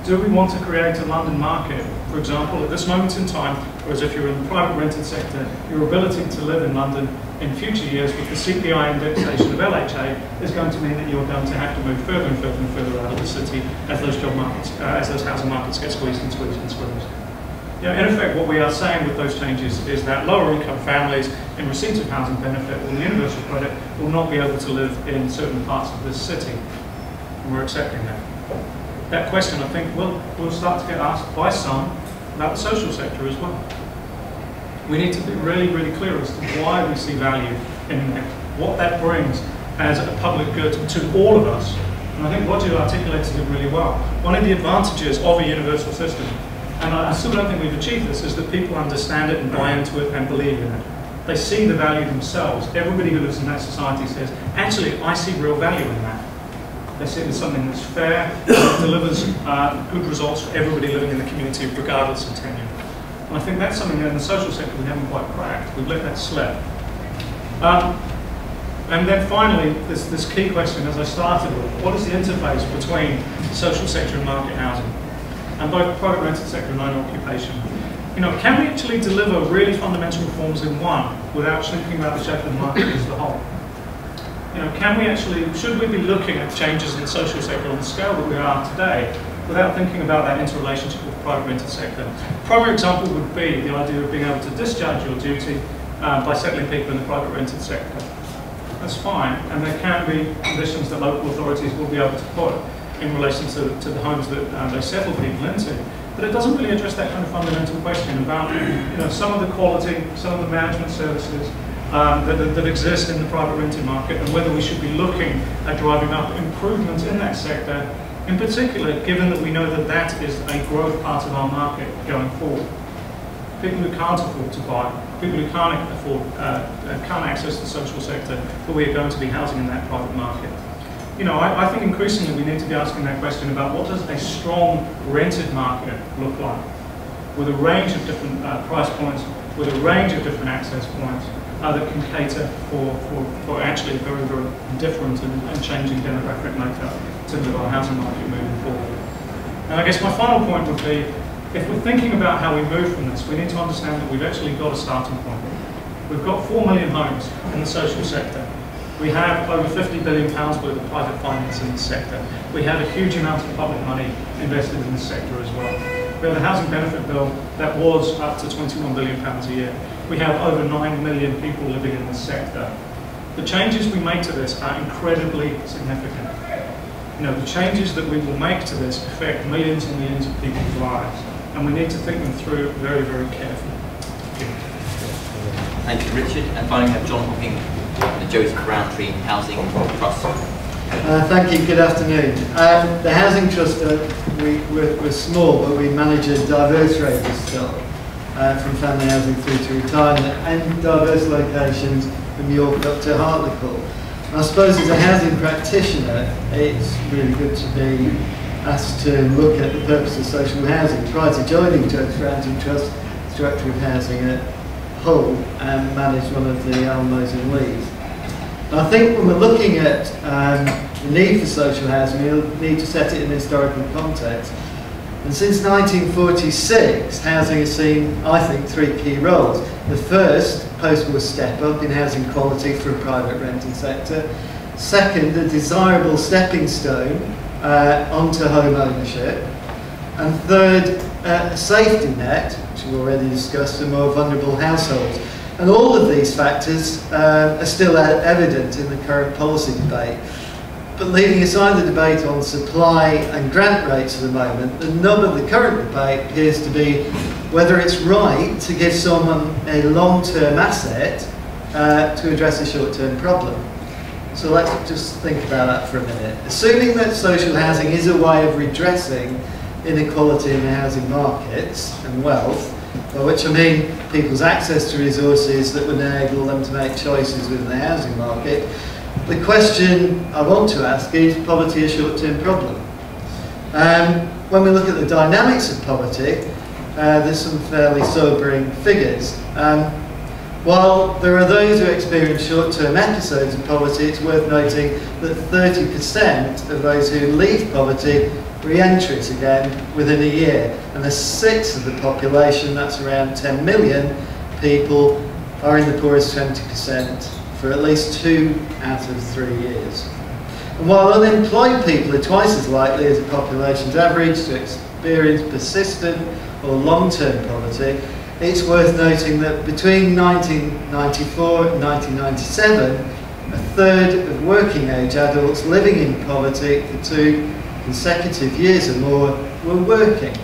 Do we want to create a London market, for example, at this moment in time, whereas if you're in the private rented sector, your ability to live in London in future years with the CPI indexation of LHA is going to mean that you're going to have to move further and further and further out of the city as those job markets, as those housing markets get squeezed and squeezed and squeezed. You know, in effect, what we are saying with those changes is that lower income families in receipt of housing benefit or the universal credit will not be able to live in certain parts of this city. And we're accepting that. That question, I think, will start to get asked by some about the social sector as well. We need to be really, really clear as to why we see value in that, what that brings as a public good to all of us. And I think Roger articulated it really well. One of the advantages of a universal system, and I still don't think we've achieved this, is that people understand it and buy into it and believe in it. They see the value themselves. Everybody who lives in that society says, actually, I see real value in that. They see it as something that's fair, that delivers good results for everybody living in the community, regardless of tenure. And I think that's something that in the social sector we haven't quite cracked. We've let that slip. And then finally, this key question, as I started with, what is the interface between the social sector and market housing? And both private rented sector and own occupation. You know, can we actually deliver really fundamental reforms in one without thinking about the shape of the market as a whole? You know, can we actually, should we be looking at changes in the social sector on the scale that we are today without thinking about that interrelationship with the private rented sector? A primary example would be the idea of being able to discharge your duty by settling people in the private rented sector. That's fine, and there can be conditions that local authorities will be able to put in relation to the homes that they settle people into. But it doesn't really address that kind of fundamental question about, you know, some of the quality, some of the management services that exist in the private rented market, and whether we should be looking at driving up improvements in that sector, in particular, given that we know that that is a growth part of our market going forward. People who can't afford to buy, people who can't afford, can't access the social sector, but we are going to be housing in that private market. You know, I think increasingly we need to be asking that question about what does a strong rented market look like, with a range of different price points, with a range of different access points that can cater for actually a very, very different and changing demographic makeup to our housing market moving forward. And I guess my final point would be, if we're thinking about how we move from this, we need to understand that we've actually got a starting point. We've got 4 million homes in the social sector. We have over £50 billion worth of private finance in this sector. We have a huge amount of public money invested in this sector as well. We have a housing benefit bill that was up to £21 billion a year. We have over 9 million people living in this sector. The changes we make to this are incredibly significant. You know, the changes that we will make to this affect millions and millions of people's lives, and we need to think them through very, very carefully. Thank you, Richard. And finally, we have John Hocking, the Joseph Rowntree Housing Trust. Thank you, good afternoon. The Housing Trust, we're small, but we manage a diverse range of stock, from family housing through to retirement, and diverse locations from York up to Hartlepool. And I suppose as a housing practitioner, it's really good to be asked to look at the purpose of social housing. Prior to joining Joseph Rowntree Trust, as Director of Housing at Hull, and managed one of the Almos in Leeds. I think when we're looking at the need for social housing, we'll need to set it in a historical context. And since 1946, housing has seen, I think, 3 key roles. The first, post-war step up in housing quality for a private renting sector. Second, a desirable stepping stone onto home ownership. And third, a safety net, which we've already discussed, for more vulnerable households. And all of these factors are still evident in the current policy debate. But leaving aside the debate on supply and grant rates at the moment, the nub of the current debate appears to be whether it's right to give someone a long-term asset to address a short-term problem. So let's just think about that for a minute. Assuming that social housing is a way of redressing inequality in the housing markets and wealth, by which I mean people's access to resources that would enable them to make choices within the housing market, the question I want to ask is poverty a short-term problem? When we look at the dynamics of poverty, there's some fairly sobering figures. While there are those who experience short-term episodes of poverty, it's worth noting that 30% of those who leave poverty re-enter it again within a year, and a sixth of the population, that's around 10 million people, are in the poorest 20% for at least 2 out of 3 years. And while unemployed people are twice as likely as the population's average to experience persistent or long-term poverty, it's worth noting that between 1994 and 1997, a third of working-age adults living in poverty for 2 consecutive years or more were working.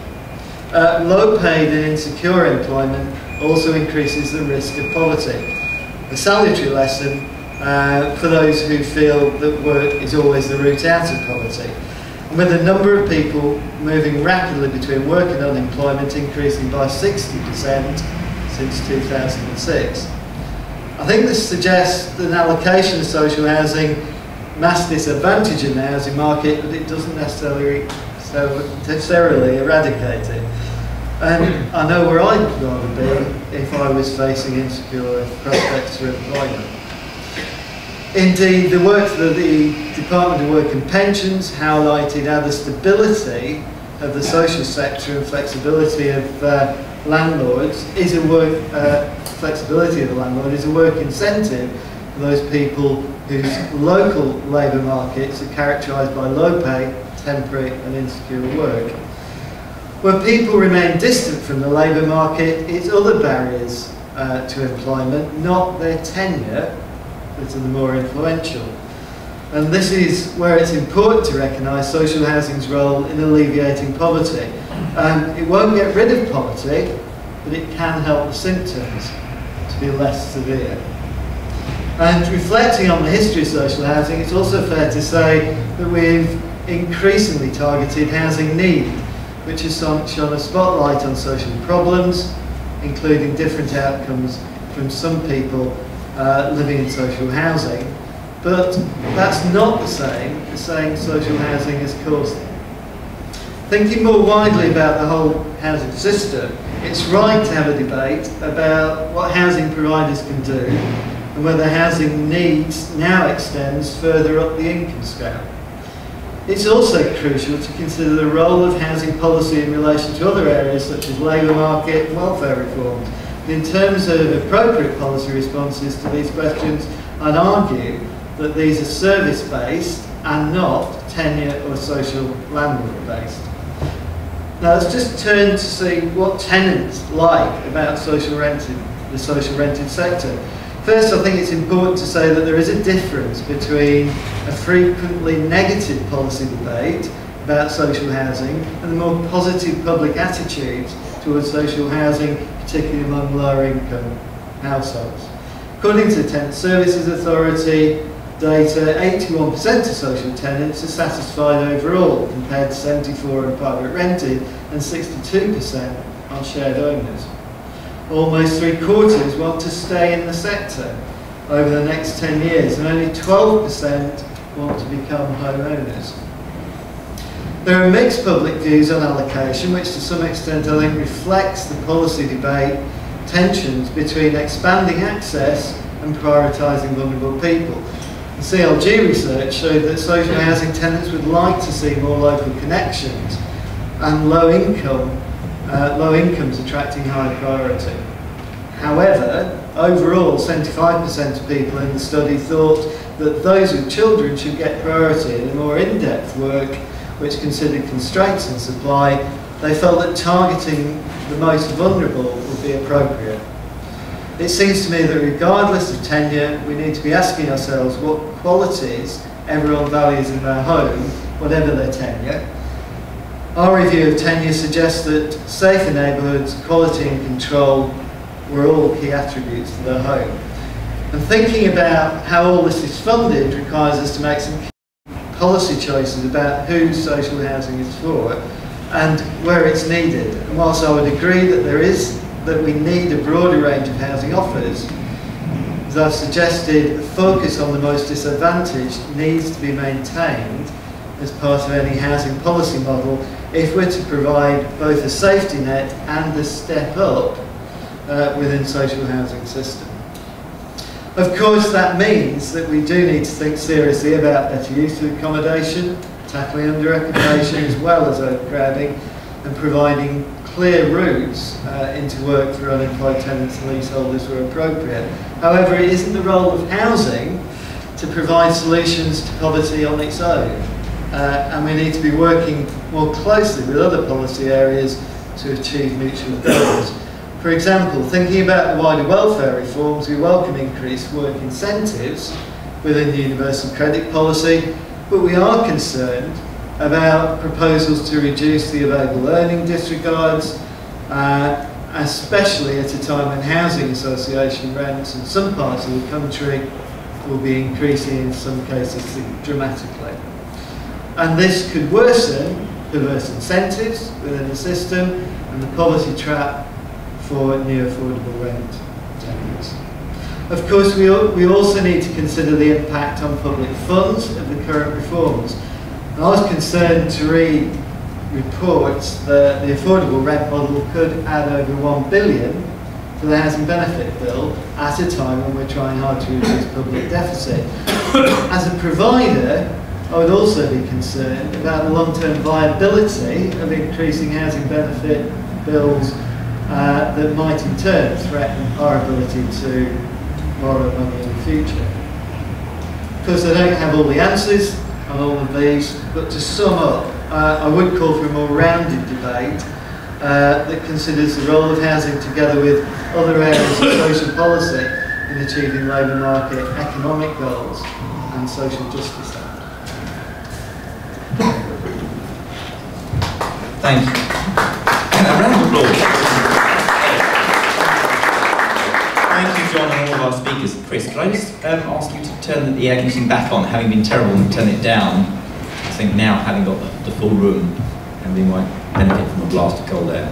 Low-paid and insecure employment also increases the risk of poverty. A salutary lesson for those who feel that work is always the route out of poverty. And with the number of people moving rapidly between work and unemployment increasing by 60% since 2006. I think this suggests that an allocation of social housing mass disadvantage in the housing market, but it doesn't necessarily eradicate it. And I know where I'd rather be if I was facing insecure prospects for employment. Indeed, the work that the Department of Work and Pensions highlighted how the stability of the social sector and flexibility of landlords is a work flexibility of the landlord is a work incentive for those people whose local labour markets are characterised by low pay, temporary and insecure work. Where people remain distant from the labour market, it's other barriers to employment, not their tenure, that are the more influential. And this is where it's important to recognise social housing's role in alleviating poverty. It won't get rid of poverty, but it can help the symptoms to be less severe. And reflecting on the history of social housing, it's also fair to say that we've increasingly targeted housing need, which has shone a spotlight on social problems, including different outcomes from some people living in social housing. But that's not the same as saying social housing has caused them. Thinking more widely about the whole housing system, it's right to have a debate about what housing providers can do and whether housing needs now extends further up the income scale. It's also crucial to consider the role of housing policy in relation to other areas such as labour market and welfare reforms. In terms of appropriate policy responses to these questions, I'd argue that these are service-based and not tenure or social landlord-based. Now let's just turn to see what tenants like about the social rented sector. First, I think it's important to say that there is a difference between a frequently negative policy debate about social housing and the more positive public attitudes towards social housing, particularly among lower income households. According to the Tenant Services Authority data, 81% of social tenants are satisfied overall, compared to 74% on private rented and 62% on shared owners. Almost 3/4 want to stay in the sector over the next 10 years, and only 12% want to become homeowners. There are mixed public views on allocation, which to some extent I think reflects the policy debate tensions between expanding access and prioritising vulnerable people. The CLG research showed that social housing tenants would like to see more local connections and low incomes attracting high priority. However, overall 75% of people in the study thought that those with children should get priority. In a more in-depth work which considered constraints in supply, they felt that targeting the most vulnerable would be appropriate. It seems to me that regardless of tenure, we need to be asking ourselves what qualities everyone values in their home, whatever their tenure. Our review of tenure suggests that safer neighbourhoods, quality and control were all key attributes to their home. And thinking about how all this is funded requires us to make some policy choices about who social housing is for and where it's needed. And whilst I would agree that we need a broader range of housing offers, as I've suggested, a focus on the most disadvantaged needs to be maintained as part of any housing policy model if we're to provide both a safety net and a step up within social housing system. Of course, that means that we do need to think seriously about better use of accommodation, tackling under-occupation as well as overcrowding, and providing clear routes into work for unemployed tenants and leaseholders where appropriate. However, it isn't the role of housing to provide solutions to poverty on its own, and we need to be working more closely with other policy areas to achieve mutual goals. For example, thinking about the wider welfare reforms, we welcome increased work incentives within the universal credit policy, but we are concerned about proposals to reduce the available earning disregards, especially at a time when housing association rents in some parts of the country will be increasing in some cases dramatically. And this could worsen perverse incentives within the system and the poverty trap for new affordable rent tenants. Of course, we also need to consider the impact on public funds of the current reforms. And I was concerned to read reports that the affordable rent model could add over £1 billion to the housing benefit bill at a time when we're trying hard to reduce public deficit. As a provider, I would also be concerned about the long-term viability of increasing housing benefit bills that might in turn threaten our ability to borrow money in the future. Of course, I don't have all the answers on all of these, but to sum up, I would call for a more rounded debate that considers the role of housing together with other areas of social policy in achieving labour market economic goals and social justice. Thank you. A round of applause. Thank you, John, and all of our speakers. Chris, could I just ask you to turn the air conditioning back on, having been terrible, and turn it down? I think now, having got the full room, and we might benefit from a blast of cold air.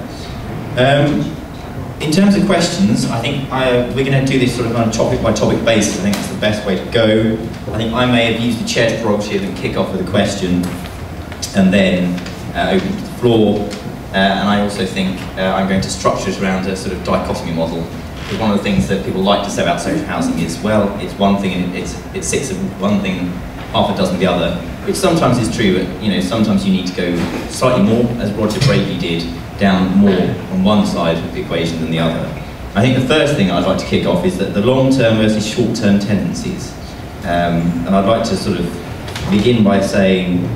In terms of questions, I think we're going to do this sort of on a topic-by-topic basis. I think that's the best way to go. I think I may have used the chair's prerogative and kick off with a question, and then open to the floor. And I also think I'm going to structure it around a sort of dichotomy model. Because one of the things that people like to say about social housing is, well, it's one thing and it's six of one thing, half a dozen of the other, which sometimes is true, but you know, sometimes you need to go slightly more, as Roger Brady did, down more on one side of the equation than the other. I think the first thing I'd like to kick off is that the long-term versus short-term tendencies. And I'd like to sort of begin by saying,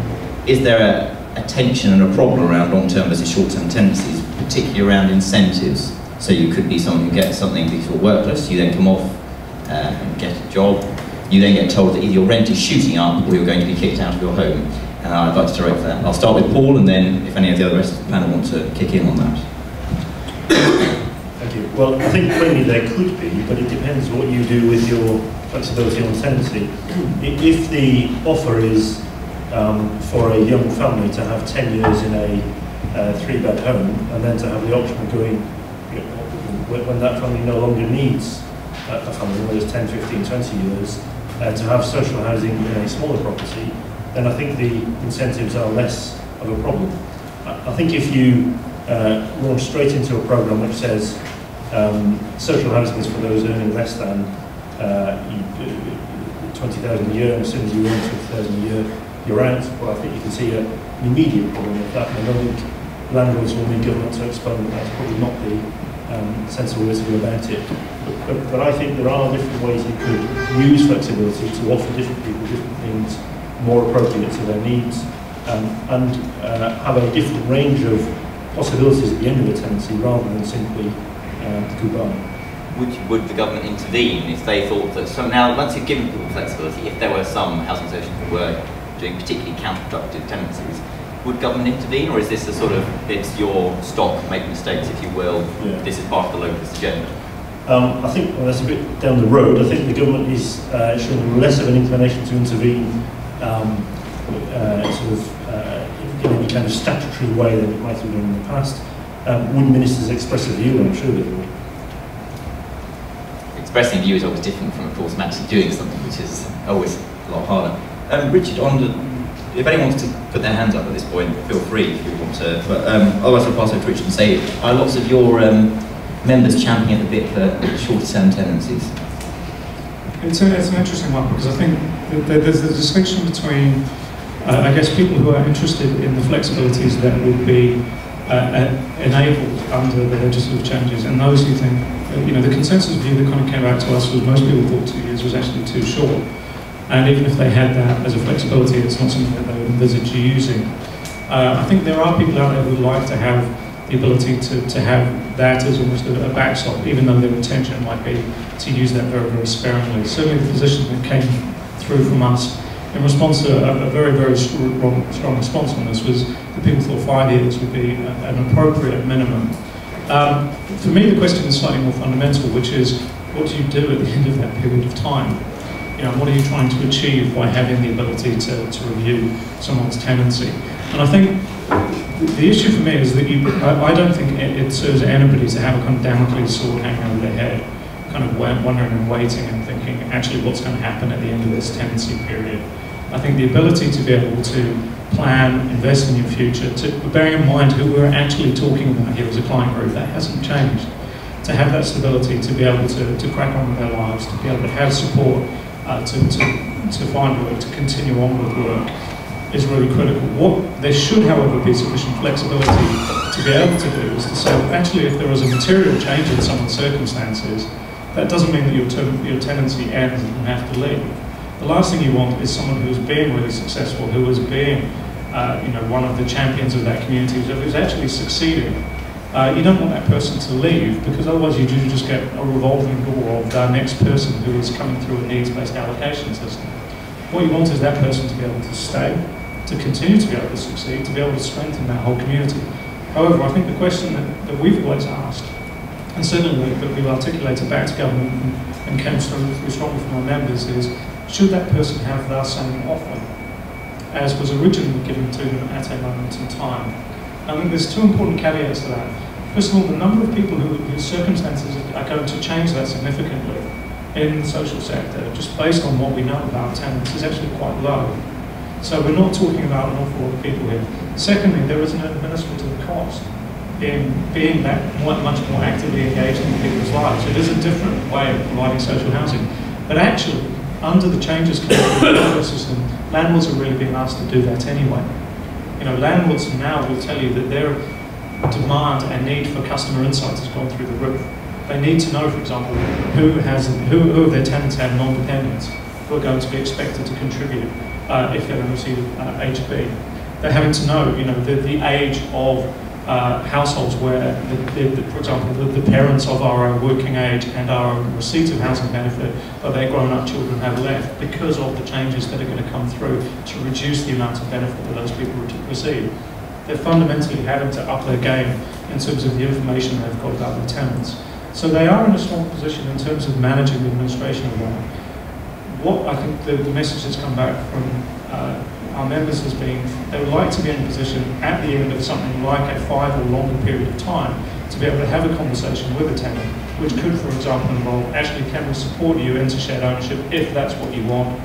is there a tension and a problem around long-term versus short-term tendencies, particularly around incentives? So you could be someone who gets something because you're workless, you then come off and get a job, you then get told that either your rent is shooting up or you're going to be kicked out of your home. And I'd like to direct that. I'll start with Paul, and then if any of the other rest of the panel want to kick in on that. Thank you. Well, I think plainly there could be, but it depends what you do with your flexibility on tenancy. If the offer is for a young family to have 10 years in a 3-bed home, and then to have the option of going, when that family no longer needs a family, whether it's 10, 15, 20 years, to have social housing in a smaller property, then I think the incentives are less of a problem. I think if you launch straight into a program which says social housing is for those earning less than 20,000 a year, and as soon as you earn 20,000 a year, you're out, well, I think you can see an immediate problem with that. And I think landlords will need government to explain that that's probably not the sensible way to go about it. But I think there are different ways you could use flexibility to offer different people different things more appropriate to their needs, and have a different range of possibilities at the end of a tenancy rather than simply goodbye. Would the government intervene if they thought that now, once you've given people flexibility, if there were some housing associations that were doing particularly counterproductive tenancies, would government intervene, or is this a sort of, it's your stock, make mistakes if you will, this is part of the localist agenda? I think that's a bit down the road. I think the government is showing less of an inclination to intervene in any kind of statutory way than it might have done in the past. Would ministers express a view? I'm sure they would. Expressing a view is always different from, of course, actually doing something, which is always a lot harder. Richard, if anyone wants to put their hands up at this point, feel free if you want to. But otherwise, I'll pass it to Richard and say, are lots of your members championing at the bit for short-term tenancies? It's an interesting one, because I think there's the distinction between, I guess, people who are interested in the flexibilities that would be enabled under the legislative changes, and those who think, the consensus view that kind of came out to us was most people thought 2 years was actually too short. And even if they had that as a flexibility, it's not something that they would envisage using. I think there are people out there who like to have the ability to have that as almost a backstop, even though their intention might be to use that very, very sparingly. Certainly the position that came through from us in response to a very, very strong response on this was that people thought 5 years would be an appropriate minimum. For me, the question is slightly more fundamental, which is, what do you do at the end of that period of time? What are you trying to achieve by having the ability to review someone's tenancy? And I think the issue for me is that I don't think it serves anybody to have a kind of Damocles sword hanging over their head. kind of wondering and waiting and thinking, actually, what's going to happen at the end of this tenancy period. I think the ability to be able to plan, invest in your future, bearing in mind who we're actually talking about here as a client group, that hasn't changed. To have that stability, to be able to crack on with their lives, to be able to have support, to find work, to continue on with work, is really critical. What there should, however, be sufficient flexibility to be able to do is to say, well, actually, if there is a material change in someone's circumstances, that doesn't mean that your tenancy ends and you have to leave. The last thing you want is someone who's being really successful, who is being, one of the champions of that community, who's actually succeeding. You don't want that person to leave, because otherwise you do just get a revolving door of the next person who is coming through a needs-based allocation system. What you want is that person to be able to stay, to continue to be able to succeed, to be able to strengthen that whole community. However, I think the question that we've always asked, and certainly that we've articulated back to government and came through strongly from our members, is should that person have the same offer as was originally given to them at a moment in time? I think there's two important caveats to that. First of all, the number of people whose circumstances are going to change that significantly in the social sector, just based on what we know about tenants, is actually quite low. So we're not talking about an awful lot of people here. Secondly, there is an administrative cost in being that much more actively engaged in people's lives. It is a different way of providing social housing. But actually, under the changes coming through the legal system, landlords are really being asked to do that anyway. Landlords now will tell you that their demand and need for customer insights has gone through the roof. They need to know, for example, who of their tenants have non-dependents, who are going to be expected to contribute if they're going to receive HB. They're having to know, the age of households where, for example, the parents of our working age and our receipt of housing benefit, but their grown-up children have left because of the changes that are going to come through to reduce the amount of benefit that those people receive. They're fundamentally having to up their game in terms of the information they've got about their tenants. So they are in a strong position in terms of managing the administration of that. What I think the message that's come back from our members has been, they would like to be in a position at the end of something like a 5 or longer period of time to be able to have a conversation with a tenant, which could, for example, involve, actually, can we support you into shared ownership if that's what you want?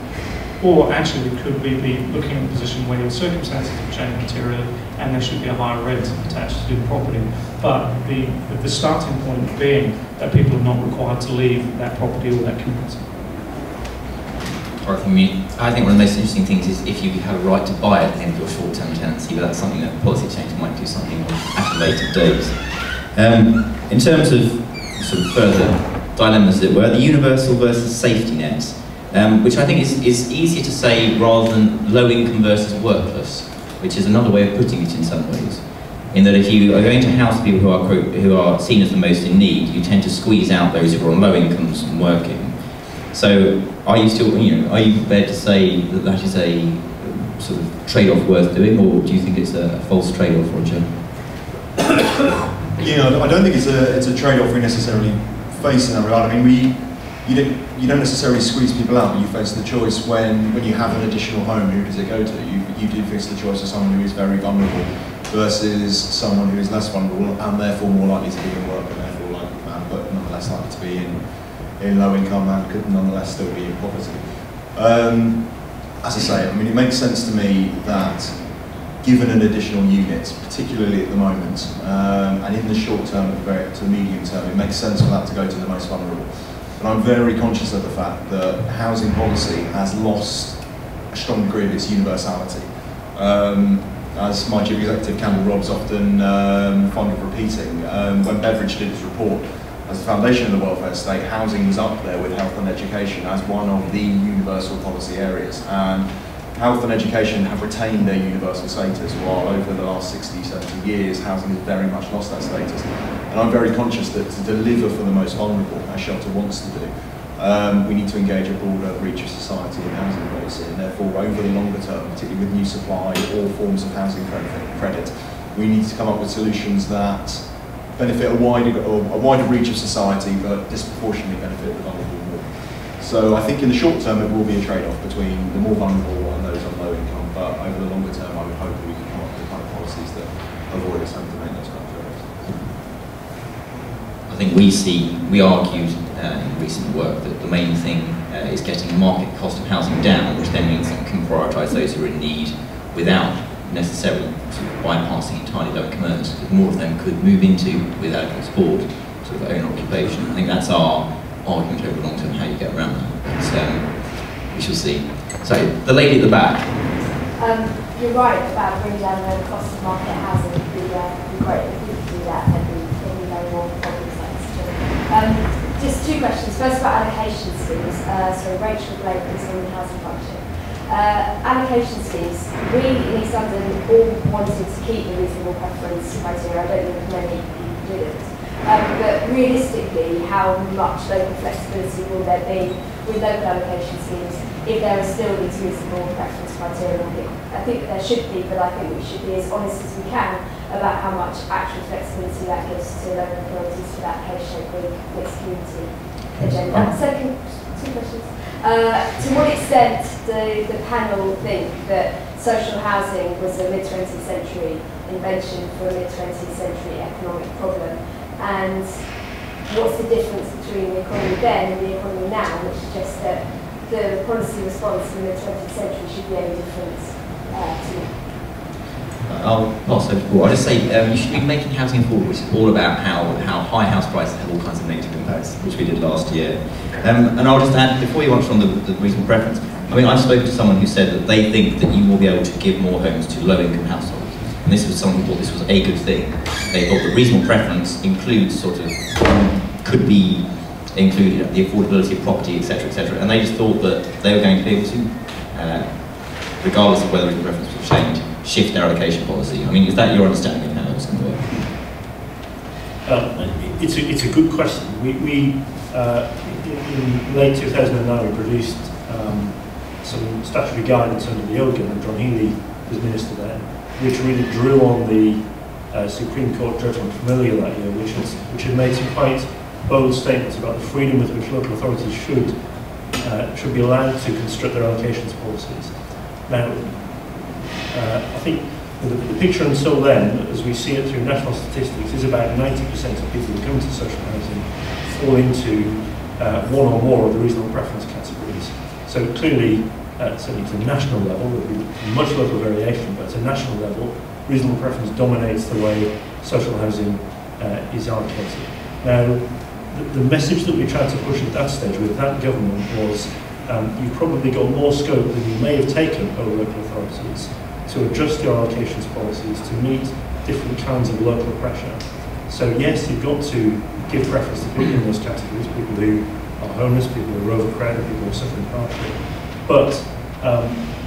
Or actually, could we be looking at a position where your circumstances have changed materially and there should be a higher rent attached to the property? But the starting point being that people are not required to leave that property or that community. I think one of the most interesting things is if you have a right to buy at the end of your short-term tenancy, but that's something that policy change might do something at a later date. In terms of sort of further dilemmas, as it were, the universal versus safety nets, which I think is easier to say rather than low income versus workless, which is another way of putting it in some ways. In that if you are going to house people who are seen as the most in need, you tend to squeeze out those who are on low incomes and working. So are you still, are you prepared to say that that is a sort of trade-off worth doing, or do you think it's a false trade-off, Roger? I don't think it's a trade-off we necessarily face in that regard. I mean, you don't necessarily squeeze people out, but you face the choice when you have an additional home, who does it go to? You do face the choice of someone who is very vulnerable versus someone who is less vulnerable and therefore more likely to be in work and therefore but nonetheless likely to be in low income and could nonetheless still be in poverty. As I say, I mean, it makes sense to me that given an additional unit, particularly at the moment, and in the short term to the medium term, it makes sense for that to go to the most vulnerable. But I'm very conscious of the fact that housing policy has lost a strong degree of its universality. As my chief executive, Campbell Robbs, often fond of repeating, when Beveridge did his report, as the foundation of the welfare state, housing was up there with health and education as one of the universal policy areas. And health and education have retained their universal status, while over the last 60, 70 years, housing has very much lost that status. And I'm very conscious that to deliver for the most vulnerable, as Shelter wants to do, we need to engage a broader reach of society in housing policy, and therefore over the longer term, particularly with new supply or forms of housing credit, we need to come up with solutions that benefit a wider reach of society, but disproportionately benefit the vulnerable more. So I think in the short term it will be a trade-off between the more vulnerable and those on low income, but over the longer term I would hope that we can come up with the kind of policies that avoid us having to make those kind of trade-offs. I think we argued in recent work that the main thing is getting the market cost of housing down, which then means that you can prioritise those who are in need without necessarily sort of bypassing entirely low commerce, because more of them could move into, with adequate support, sort of own occupation. I think that's our argument over the long term, how you get around that. But, we shall see. So, the lady at the back. You're right about bringing down the cost of market housing. It would be great if we could do that, and we know more problems like this too. Just two questions. First about allocation schemes. So Rachel Blake is on the housing function. Allocation schemes. We in East London all wanted to keep the reasonable preference criteria. I don't think many people didn't. But realistically, how much local flexibility will there be with local allocation schemes if there are still these reasonable preference criteria? I think that there should be, but I think we should be as honest as we can about how much actual flexibility that gives to local authorities for that case-shaping mixed community agenda. Second, two questions. To what extent do the panel think that social housing was a mid-20th century invention for a mid-20th century economic problem? And what's the difference between the economy then and the economy now, which suggests that the policy response in the 20th century should be any different to now? I'll pass over to Paul. I'll just say you should be making housing affordable, which is all about how high house prices have all kinds of negative impacts, which we did last year. And I'll just add, before you answer on the reasonable preference, I mean, I've spoken to someone who said that they think that you will be able to give more homes to low-income households. And this was someone who thought this was a good thing. They thought that reasonable preference includes sort of, could be included the affordability of property, etc., etc. And they just thought that they were going to be able to, regardless of whether reasonable preference was changed, shift their allocation policy. I mean, is that your understanding of how it's going to work? It's a good question. In late 2009 we produced some statutory guidance under the old government. John Healey was minister then, which really drew on the Supreme Court judgment from earlier that year, which had made some quite bold statements about the freedom with which local authorities should be allowed to construct their allocations policies. Now, I think the picture until then, as we see it through national statistics, is about 90% of people who come to social housing fall into one or more of the reasonable preference categories. So clearly, certainly to a national level, there will be much local variation, but at a national level, reasonable preference dominates the way social housing is allocated. Now, the message that we tried to push at that stage with that government was you've probably got more scope than you may have taken over local authorities to adjust your allocations policies to meet different kinds of local pressure. So yes, you've got to give preference to people in those categories, people who are homeless, people who are overcrowded, people who are suffering hardship. But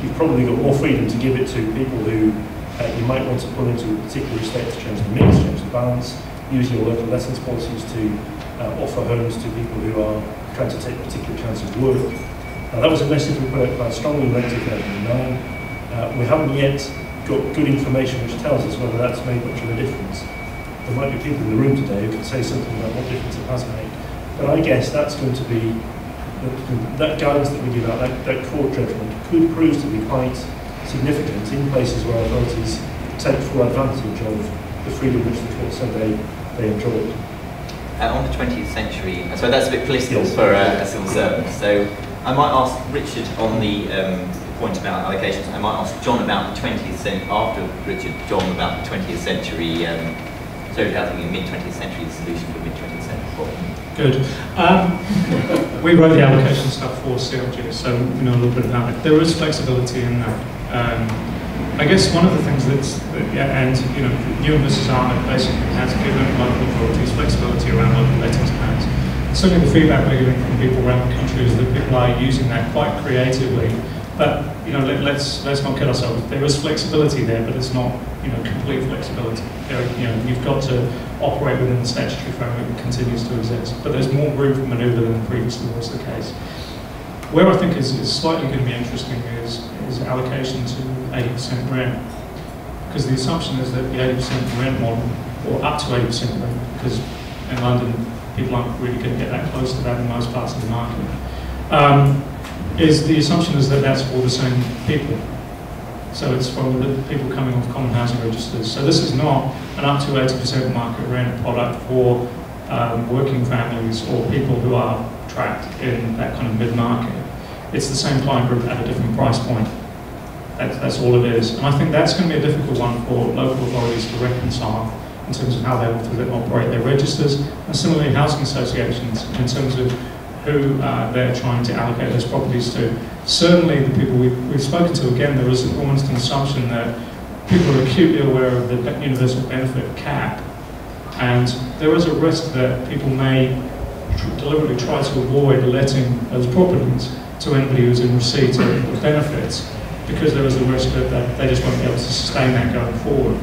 you've probably got more freedom to give it to people who you might want to pull into a particular estate to change the mix, change the balance, use your local lessons policies to offer homes to people who are trying to take particular kinds of work. That was a message we put out quite strongly in late 2009. We haven't yet got good information which tells us whether that's made much of a difference. There might be people in the room today who can say something about what difference it has made. But I guess that's going to be, that guidance that we give out, that court judgment, could prove to be quite significant in places where authorities take full advantage of the freedom which the court said they enjoyed. On the 20th century, so that's a bit political for a civil servant. So I might ask Richard on the point about allocations. I might ask John about the 20th century, after Richard, John about the 20th century social housing in mid-20th century, the solution for mid-20th century problem. Good. We wrote the allocation stuff for CLG, so we know a little bit about it. There is flexibility in that. I guess one of the things and you know, New Mrs. Ahmed basically has given local authorities flexibility around local lettings plans. Certainly the feedback we're getting from people around the country is that people are using that quite creatively. But you know, let's not kid ourselves. There is flexibility there, but it's not, you know, complete flexibility. You know, you've got to operate within the statutory framework that continues to exist. But there's more room for manoeuvre than previously was the case. Where I think is slightly going to be interesting is allocation to 80% rent, because the assumption is that the 80% rent model, or up to 80% rent, because in London people aren't really going to get that close to that in most parts of the market. The assumption is that that's for the same people. So it's for the people coming off common housing registers. So this is not an up to 80% market rent product for working families or people who are trapped in that kind of mid-market. It's the same client group at a different price point. That's all it is. And I think that's going to be a difficult one for local authorities to reconcile in terms of how they operate their registers, and similarly housing associations in terms of who they're trying to allocate those properties to. Certainly the people we've spoken to, again, there is almost an assumption that people are acutely aware of the universal benefit cap, and there is a risk that people may deliberately try to avoid letting those properties to anybody who's in receipt of benefits, because there is a risk that they just won't be able to sustain that going forward.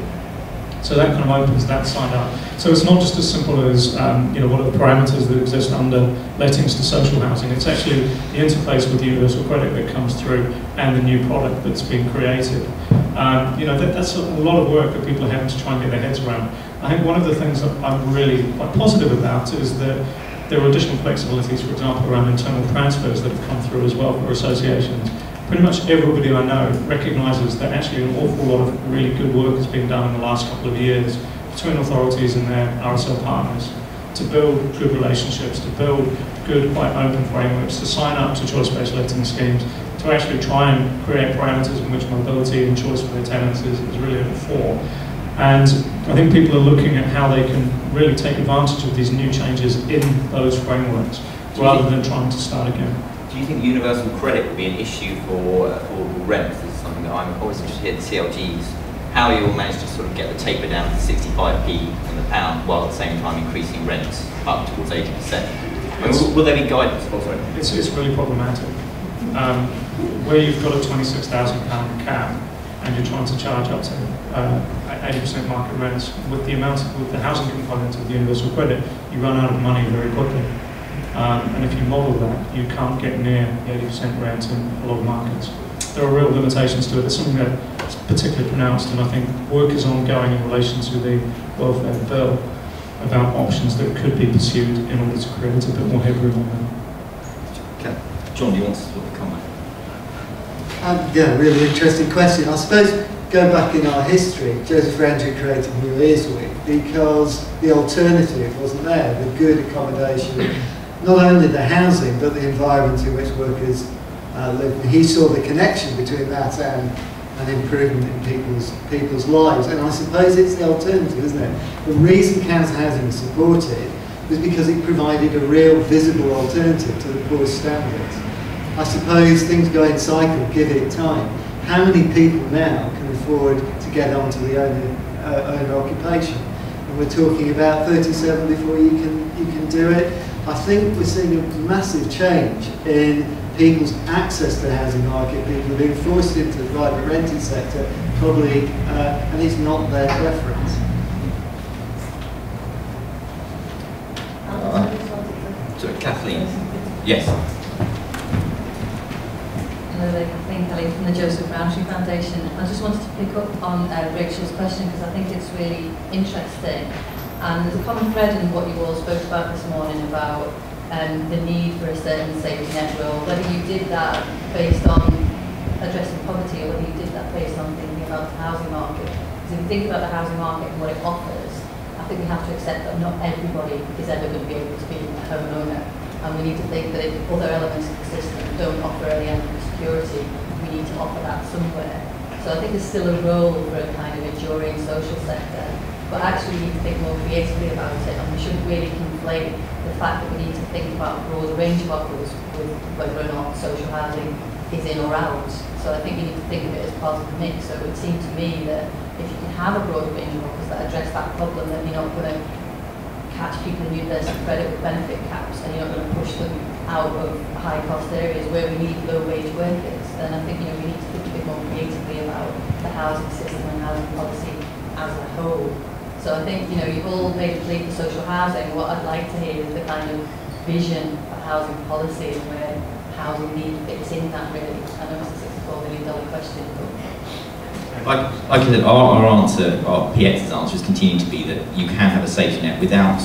So that kind of opens that side up. So it's not just as simple as what are the parameters that exist under lettings to social housing. It's actually the interface with universal credit that comes through and the new product that's being created. That's a lot of work that people are having to try and get their heads around. I think one of the things that I'm really quite positive about is that there are additional flexibilities, for example, around internal transfers that have come through as well for associations. Pretty much everybody I know recognises that actually an awful lot of really good work has been done in the last couple of years between authorities and their RSL partners to build good relationships, to build good, quite open frameworks, to sign up to choice-based letting schemes, to actually try and create parameters in which mobility and choice for their tenants is really at the fore. And I think people are looking at how they can really take advantage of these new changes in those frameworks rather than trying to start again. Do you think universal credit will be an issue for affordable rents? This is something that I'm always interested in, the CLGs. How you will manage to sort of get the taper down to 65p in the pound while at the same time increasing rents up towards 80%? Will there be guidance? Oh, sorry. It's really problematic. Where you've got a £26,000 cap and you're trying to charge up to 80% market rents, with the housing component of the universal credit, you run out of money very quickly. And if you model that, you can't get near the 80% rent in a lot of markets. There are real limitations to it. It's something that's particularly pronounced, and I think work is ongoing in relation to the welfare bill about options that could be pursued in order to create a bit more headroom on that. Okay. John, do you want to sort of comment? Yeah, really interesting question. I suppose going back in our history, Joseph Roundtree created New Year's Week because the alternative wasn't there, the good accommodation, not only the housing but the environment in which workers live. And he saw the connection between that and an improvement in people's lives. And I suppose it's the alternative, isn't it? The reason council housing was supported was because it provided a real visible alternative to the poorest standards. I suppose things go in cycle, give it time. How many people now can afford to get onto the owner occupation? And we're talking about 37 before you can do it. I think we're seeing a massive change in people's access to the housing market. People are being forced into the private renting sector, probably, and it's not their preference. Sorry, Kathleen. Yes. Hello there, Kathleen Kelly from the Joseph Roundtree Foundation. I just wanted to pick up on Rachel's question because I think it's really interesting. And there's a common thread in what you all spoke about this morning about the need for a certain safety net rule, whether you did that based on addressing poverty or whether you did that based on thinking about the housing market. Because if you think about the housing market and what it offers, I think we have to accept that not everybody is ever going to be able to be a homeowner. And we need to think that if other elements of the system don't offer any element of security, we need to offer that somewhere. So I think there's still a role for a kind of enduring social sector. But actually we need to think more creatively about it, and we shouldn't really conflate the fact that we need to think about a broader range of offers with whether or not social housing is in or out. So I think you need to think of it as part of the mix. So it would seem to me that if you can have a broader range of offers that address that problem, then you're not going to catch people in universal credit with benefit caps, and you're not going to push them out of high-cost areas where we need low-wage workers. Then I think we need to think a bit more creatively about the housing system and housing policy as a whole. So I think, you've all made a plea for social housing. What I'd like to hear is the kind of vision for housing policy and where housing need fits in that really. I know it's a $64 million question, but... Our answer, our PX's answer is continuing to be that you can have a safety net without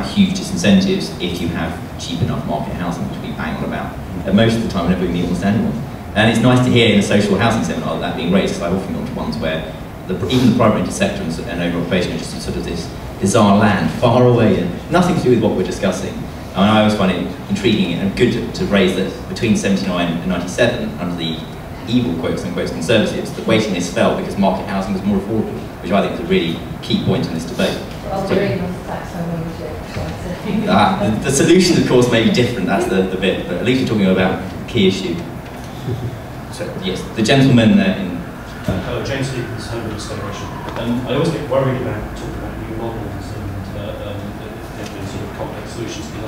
huge disincentives if you have cheap enough market housing, which we bang on about. And most of the time whenever we meet on standing one. And it's nice to hear in a social housing seminar that being raised, because I've often gone to ones where even the private rented sector and owner occupation are just sort of this bizarre land, far away, and nothing to do with what we're discussing. I mean, I always find it intriguing and good to raise that between 79 and 97, under the evil quotes and quotes conservatives, the waiting list fell because market housing was more affordable, which I think is a really key point in this debate. The solution, of course, may be different, that's the bit, but at least we're talking about a key issue. So, yes, the gentleman in... Hello, James Stevens, Home Restoration. I always get worried about talking about new models and sort of complex solutions, because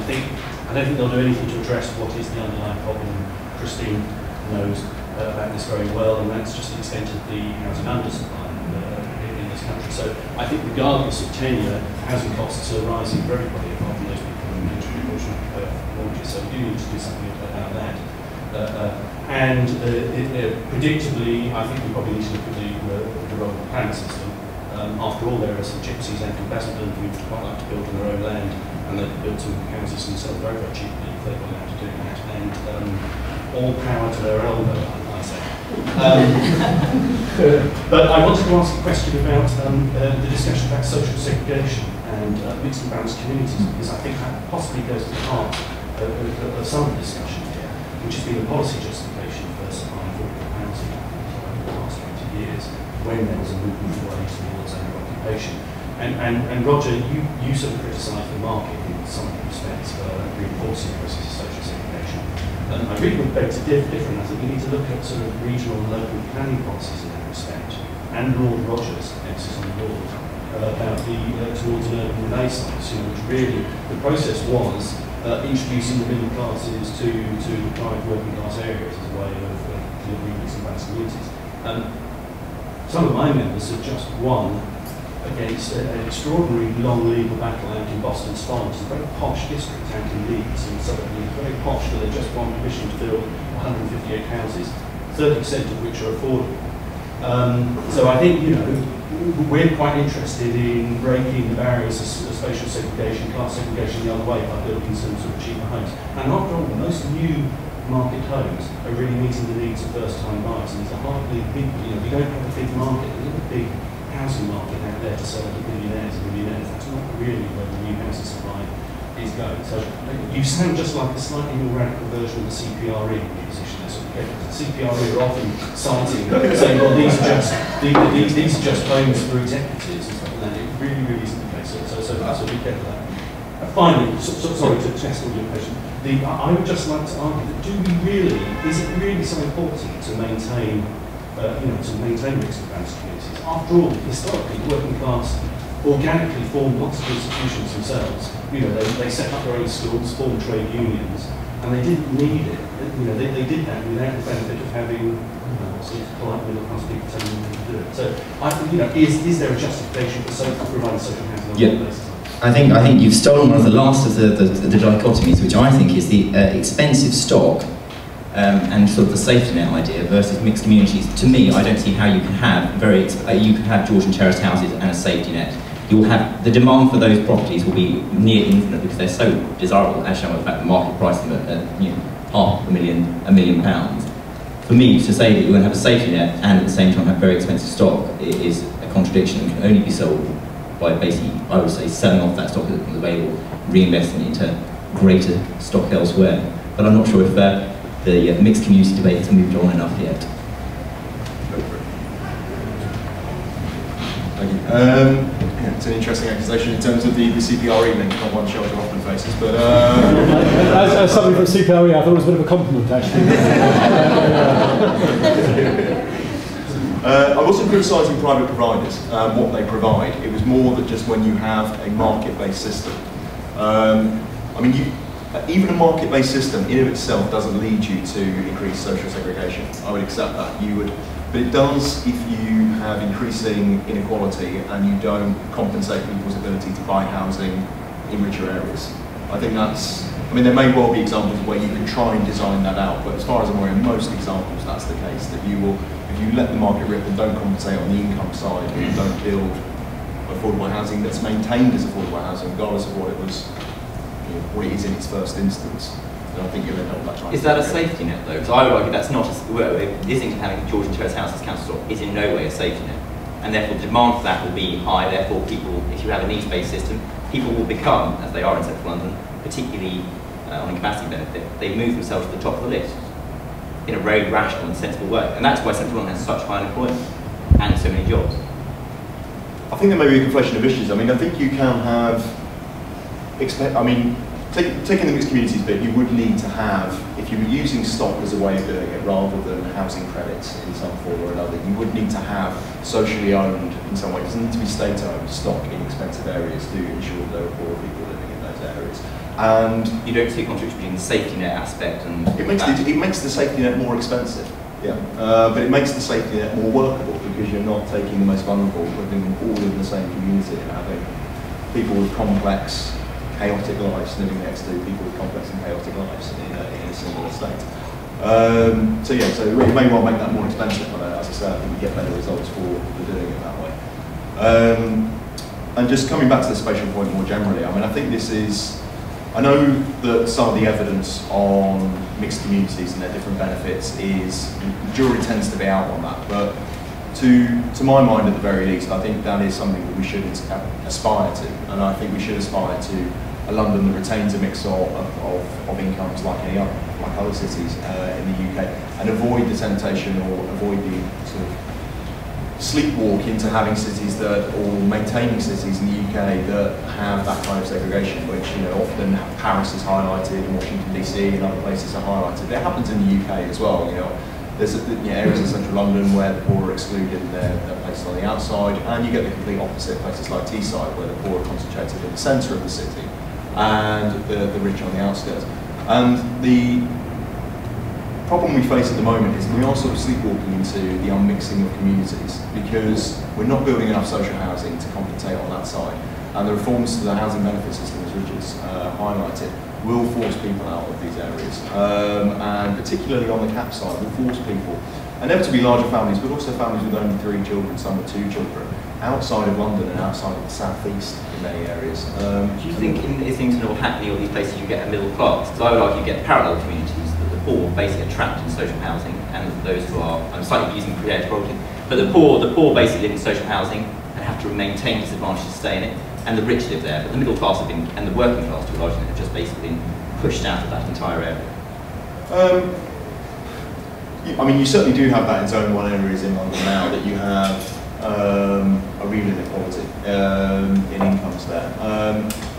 I don't think they'll do anything to address what is the underlying problem. Christine knows about this very well, and that's just the extent of the housing undersupply in this country. So I think regardless of tenure, housing costs are rising for everybody, apart from those people who manage proportionate mortgages. So we do need to do something about that. Predictably, I think we probably need to look at the role of the planning system. After all, there are some gypsies and from Basildon who would quite like to build on their own land, and they've built some houses themselves very, very cheaply if they've got allowed to do that. And all power to their elbow, I say. But I wanted to ask a question about the discussion about social segregation and mixed and balanced communities, because I think that possibly goes to the heart of some of the discussion here, which has been the policy justification for supplying affordable housing over the last 20 years, when there was a movement away towards owner-occupation. And Roger, you sort of criticised the market in some respects for reinforcing the process of social segregation. I really would beg to differ. I think we need to look at sort of regional and local planning policies in that respect, and Lord Rogers' emphasis on the Lord about the towards an urban renaissance, which really the process was introducing the middle classes to deprived working class areas as a way of delivering mixed and balanced communities. Some of my members have just won against an extraordinary long legal battle out in Boston's Farm. It's a very posh district out in Leeds, and so very posh, but they just won permission to build 158 houses, 30% of which are affordable. So I think, we're quite interested in breaking the barriers of spatial segregation, class segregation the other way by building some sort of cheaper homes. And after all, most new market homes are really meeting the needs of first-time buyers, and it's a hardly big, we don't have a big market, there's not a big housing market out there to sell to billionaires and millionaires. That's not really where the new housing supply is going. So you sound just like a slightly more radical version of the CPRE position. The CPRE are often citing, saying, well, these are just homes for executives and stuff like that. It really, really isn't the case. So be careful of that. Finally, sorry to test all your question. I would just like to argue that is it really so important to maintain mixed and balanced communities? After all, historically, working class organically formed lots of institutions themselves. They set up their own schools, formed trade unions, and they didn't need it. They did that without the benefit of having polite middle class people telling them to do it. So, I think, is there a justification for providing social housing on that basis? I think you've stolen one of the last of the dichotomies, which I think is the expensive stock and sort of the safety net idea versus mixed communities. To me, I don't see how you can have you can have Georgian terraced houses and a safety net. You'll have the demand for those properties will be near infinite because they're so desirable, as shown by the fact the market price them at £500,000, £1 million. For me, to say that you're going to have a safety net and at the same time have very expensive stock is a contradiction and can only be sold by basically, I would say, selling off that stock that becomes available, reinvesting it into greater stock elsewhere. But I'm not sure if the mixed community debate has moved on enough yet. It's an interesting accusation in terms of the CPRE link, not one shelter often faces, but... as somebody from CPRE, I thought it was a bit of a compliment, actually. I wasn't criticising private providers, what they provide. It was more that just when you have a market-based system. Even a market-based system in of itself doesn't lead you to increase social segregation. I would accept that. But it does if you have increasing inequality and you don't compensate people's ability to buy housing in richer areas. I think there may well be examples where you can try and design that out, but as far as I'm aware, in most examples that's the case, that if you let the market rip and don't compensate on the income side, and you don't build affordable housing that's maintained as affordable housing, regardless of what it was, what it is in its first instance, then I think you'll end up with that kind of... Is that a safety net though? Because I would argue that's not Islington having Georgian terrace houses council stock is in no way a safety net. and therefore the demand for that will be high. Therefore, people, if you have a needs-based system, people will become, as they are in central London, particularly on a capacity benefit, they move themselves to the top of the list in a very rational and sensible way. And that's why central London has such high unemployment and so many jobs. I think there may be a conflation of issues. I mean, I think you can have, taking the mixed communities bit, you would need to have, if you were using stock as a way of doing it rather than housing credits in some form or another, you would need to have socially owned, in some way, it doesn't need to be state-owned stock in expensive areas to ensure there are poor people living in those areas. And you don't see a contradiction between the safety net aspect and it makes the safety net more expensive. Yeah, but it makes the safety net more workable because you're not taking the most vulnerable, putting them all in the same community and having people with complex, chaotic lives living next to people with complex and chaotic lives in a similar state. So it may well make that more expensive, but as I say, I think we get better results for doing it that way. And just coming back to the spatial point more generally, I mean, I think this is, I know that some of the evidence on mixed communities and their different benefits is, the jury tends to be out on that, but to my mind at the very least, I think that is something that we should aspire to, and I think we should aspire to a London that retains a mix of incomes like any other, like other cities in the UK, and avoid the temptation or avoid the sort of sleepwalk into having cities that, or maintaining cities in the UK that have that kind of segregation, which, you know, often Paris is highlighted, and Washington DC and other places are highlighted. It happens in the UK as well, you know. There's areas in central London where the poor are excluded and they're placed on the outside, and you get the complete opposite, places like Teesside where the poor are concentrated in the centre of the city and the rich on the outskirts. And the problem we face at the moment is we are sort of sleepwalking into the unmixing of communities because we're not building enough social housing to compensate on that side. And the reforms to the housing benefit system, as Richard's highlighted, will force people out of these areas. And particularly on the cap side, will force people, inevitably larger families, but also families with only 3 children, some with 2 children, outside of London and outside of the southeast in many areas. Do you think in Islington or Hackney or these places you get a middle class? Because I would argue you get parallel communities, that the poor basically are trapped in social housing, and those who are, I'm slightly using creative property, but the poor basically live in social housing and have to maintain disadvantage to stay in it, and the rich live there, but the middle class have been, and the working class to a large extent, have just basically been pushed out of that entire area. I mean, you certainly do have that in Zone 1 areas in London now, that you have a real inequality in incomes there.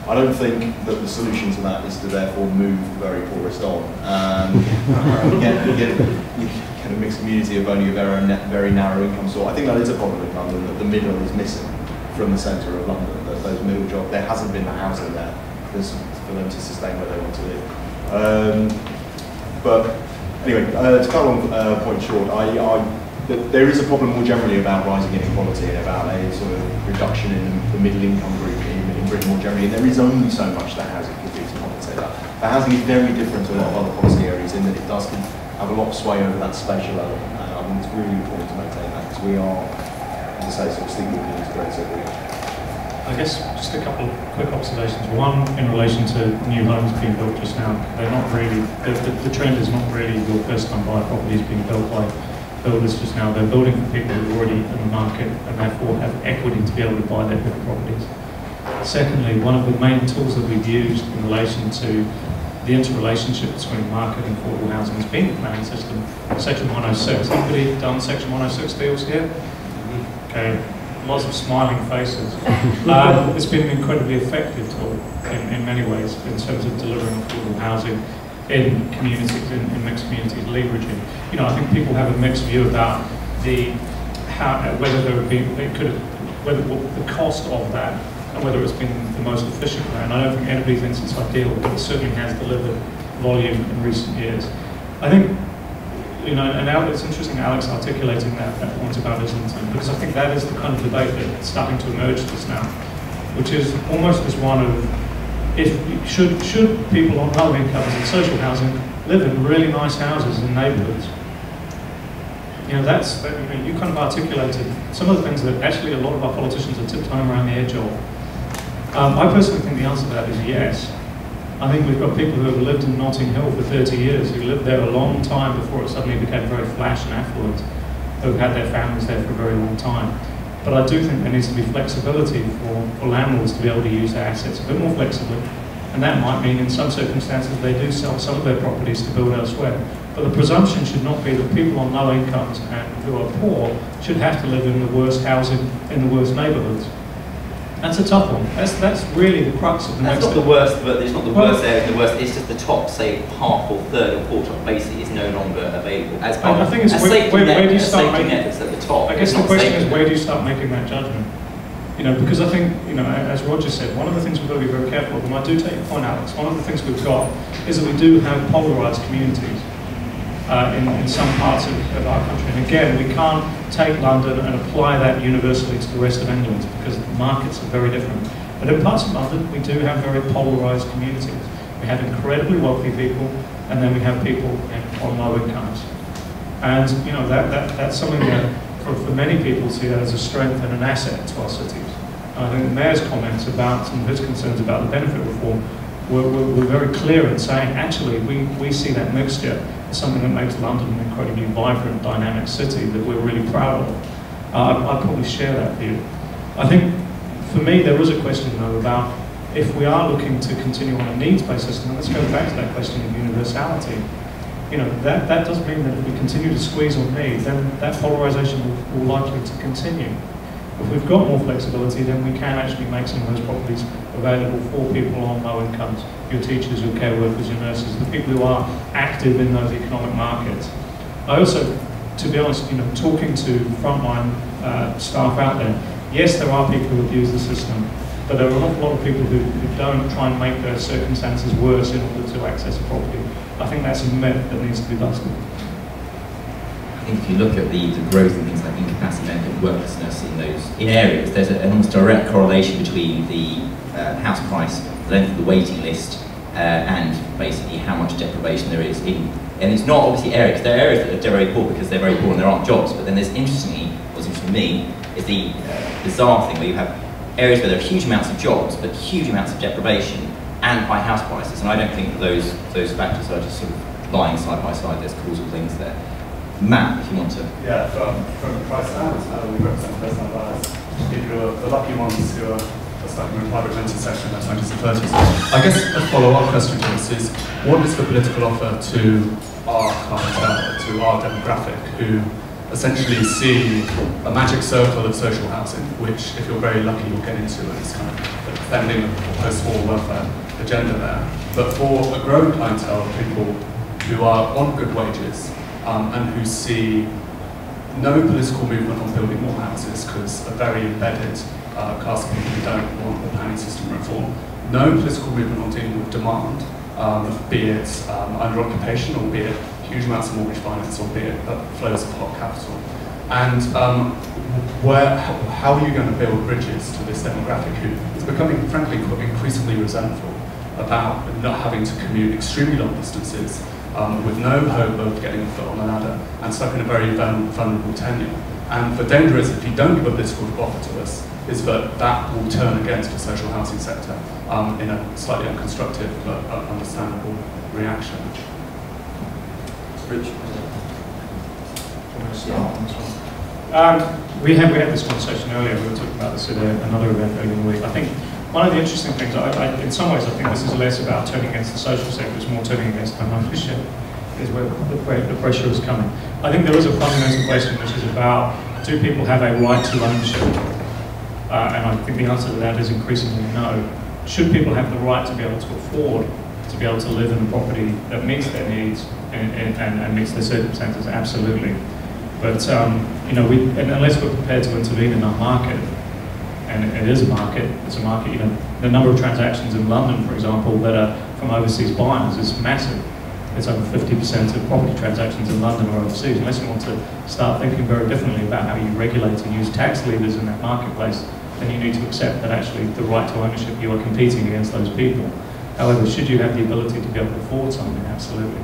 I don't think that the solution to that is to therefore move the very poorest on and get a mixed community of only a very narrow income sort. I think that is a problem in London, that the middle is missing from the centre of London, that those middle jobs, there hasn't been the housing there for them to sustain where they want to live. But anyway, to cut a long point short, there is a problem more generally about rising inequality and about a sort of reduction in the middle income group in Britain more generally, and there is only so much that housing can do to compensate that. But housing is very different to a lot of other policy areas in that it does have a lot of sway over that spatial element, and I think it's really important to maintain that because we are, as I say, sort of sleepwalking into great segregation. I guess just a couple of quick observations. One, in relation to new homes being built just now, they're not really, the trend is not really your first-time buyer properties being built by builders just now. They're building for people who are already in the market and therefore have equity to be able to buy their bigger properties. Secondly, one of the main tools that we've used in relation to the interrelationship between market and affordable housing has been the planning system, Section 106. Anybody done Section 106 deals here? Okay. Lots of smiling faces. It's been an incredibly effective tool in many ways in terms of delivering affordable housing in communities, in mixed communities, leveraging. You know, I think people have a mixed view about whether there would be, the cost of that and whether it's been the most efficient way. And I don't think anybody thinks it's ideal, but it certainly has delivered volume in recent years. I think, you know, and now it's interesting Alex articulating that point about Islington, because I think that is the kind of debate that's starting to emerge just now, which is almost as one of, should people on low incomes and social housing live in really nice houses in neighbourhoods? You know, you kind of articulated some of the things that actually a lot of our politicians are tiptoeing around the edge of. I personally think the answer to that is yes. I think we've got people who have lived in Notting Hill for 30 years, who lived there a long time before it suddenly became very flash and affluent, who have had their families there for a very long time. But I do think there needs to be flexibility for landlords to be able to use their assets a bit more flexibly. And that might mean in some circumstances they do sell some of their properties to build elsewhere. But the presumption should not be that people on low incomes and who are poor should have to live in the worst housing, in the worst neighbourhoods. That's a tough one. That's really the crux of the That's not the worst, but it's not the worst area. The worst. It's just the top, say, half or third or quarter of basically is no longer available as part I think it's where do you start making net that's at the top. I guess the question is where do you start making that judgment? You know, because I think, you know, as Roger said, one of the things we've got to be very careful of, and I do take your point, Alex, one of the things we've got is that we do have polarised communities in some parts of our country. And again, we can't take London and apply that universally to the rest of England because the markets are very different. But in parts of London, we do have very polarised communities. We have incredibly wealthy people, and then we have people on low incomes. And, you know, that's something that for many people see that as a strength and an asset to our cities. And I think the Mayor's comments about some of his concerns about the benefit reform were very clear in saying, actually, we see that mixture as something that makes London an incredibly vibrant, dynamic city that we're really proud of. I probably share that view. I think, for me, there is a question, though, about if we are looking to continue on a needs-based system, and let's go back to that question of universality. You know, that does mean that if we continue to squeeze on need, then that polarisation will likely to continue. If we've got more flexibility, then we can actually make some of those properties available for people on low incomes, your teachers, your care workers, your nurses, the people who are active in those economic markets. I also, to be honest, you know, talking to frontline staff out there, yes, there are people who abuse the system, but there are an awful lot of people who don't try and make their circumstances worse in order to access a property. I think that's a myth that needs to be busted. I think if you look at the growth in things like incapacity benefit, worklessness in areas, there's an almost direct correlation between the house price, the length of the waiting list, and basically how much deprivation there is in. And it's not obviously areas. There are areas that are very poor because they're very poor and there aren't jobs. But then there's interestingly, what's interesting to me is the bizarre thing where you have areas where there are huge amounts of jobs, but huge amounts of deprivation and high house prices. And I don't think that those factors are just sort of lying side by side. There's causal links there. Matt, if you want to. Yeah, from the price standards, we represent first-time buyers. People who are the lucky ones who are stuck in the private rented sector in their 20s and 30s. I guess a follow-up question to this is, what is the political offer to our clientele, to our demographic, who essentially see a magic circle of social housing, which, if you're very lucky, you'll get into, and it's kind of defending a post-war welfare agenda there. But for a growing clientele of people who are on good wages, and who see no political movement on building more houses because a very embedded class of people who don't want the planning system reform, no political movement on dealing with demand, be it under occupation or be it huge amounts of mortgage finance or be it flows of hot capital. And how are you going to build bridges to this demographic who is becoming, frankly, increasingly resentful about not having to commute extremely long distances, with no hope of getting a foot on the ladder and stuck in a very vulnerable tenure. And the danger is, if you don't give a political offer to us, is that will turn against the social housing sector in a slightly unconstructive but understandable reaction. Rich? We had this conversation earlier. We were talking about this at another event earlier in the week. I think one of the interesting things, in some ways, I think this is less about turning against the social sector, it's more turning against home ownership, is where the pressure is coming. I think there is a fundamental question which is about, do people have a right to ownership? And I think the answer to that is increasingly no. Should people have the right to be able to afford to be able to live in a property that meets their needs and meets their circumstances? Absolutely. But you know, unless we're prepared to intervene in our market, and it is a market, it's a market, you know, the number of transactions in London, for example, that are from overseas buyers is massive. It's over 50% of property transactions in London are overseas. Unless you want to start thinking very differently about how you regulate and use tax levers in that marketplace, then you need to accept that actually the right to ownership, you are competing against those people. However, should you have the ability to be able to afford something? Absolutely.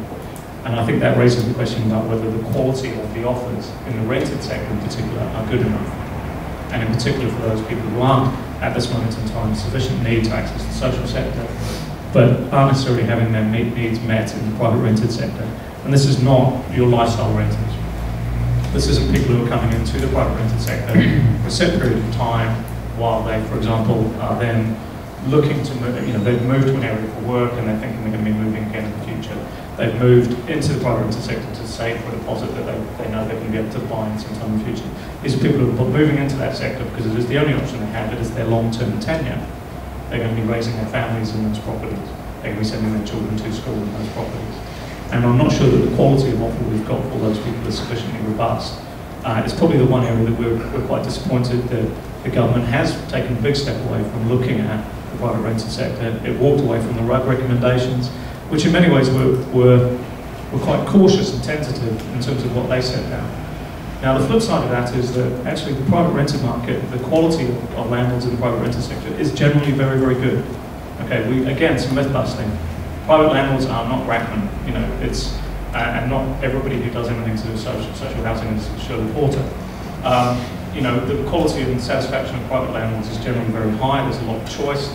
And I think that raises the question about whether the quality of the offers in the rented sector in particular are good enough. And in particular for those people who aren't, at this moment in time, sufficient need to access the social sector, but aren't necessarily having their needs met in the private rented sector. And this is not your lifestyle renters. This isn't people who are coming into the private rented sector for a set period of time while they, for example, are then looking to move, they've moved to an area for work and they're thinking they're going to be moving again in the future. They've moved into the private rented sector to save for a deposit that they know they're going to be able to buy in sometime in the future. These are people who are moving into that sector because it is the only option they have. It is their long-term tenure. They're going to be raising their families in those properties. They're going to be sending their children to school in those properties. And I'm not sure that the quality of offer we've got for those people is sufficiently robust. It's probably the one area that we're quite disappointed that the government has taken a big step away from looking at the private rented sector. It walked away from the RUG recommendations, which in many ways were quite cautious and tentative in terms of what they set down. Now the flip side of that is that actually the private rented market, the quality of landlords in the private rented sector is generally very, very good. Okay, again, some myth busting. Private landlords are not Rackman, and not everybody who does anything to do with social housing is Shirley Porter. The quality and satisfaction of private landlords is generally very high. There's a lot of choice,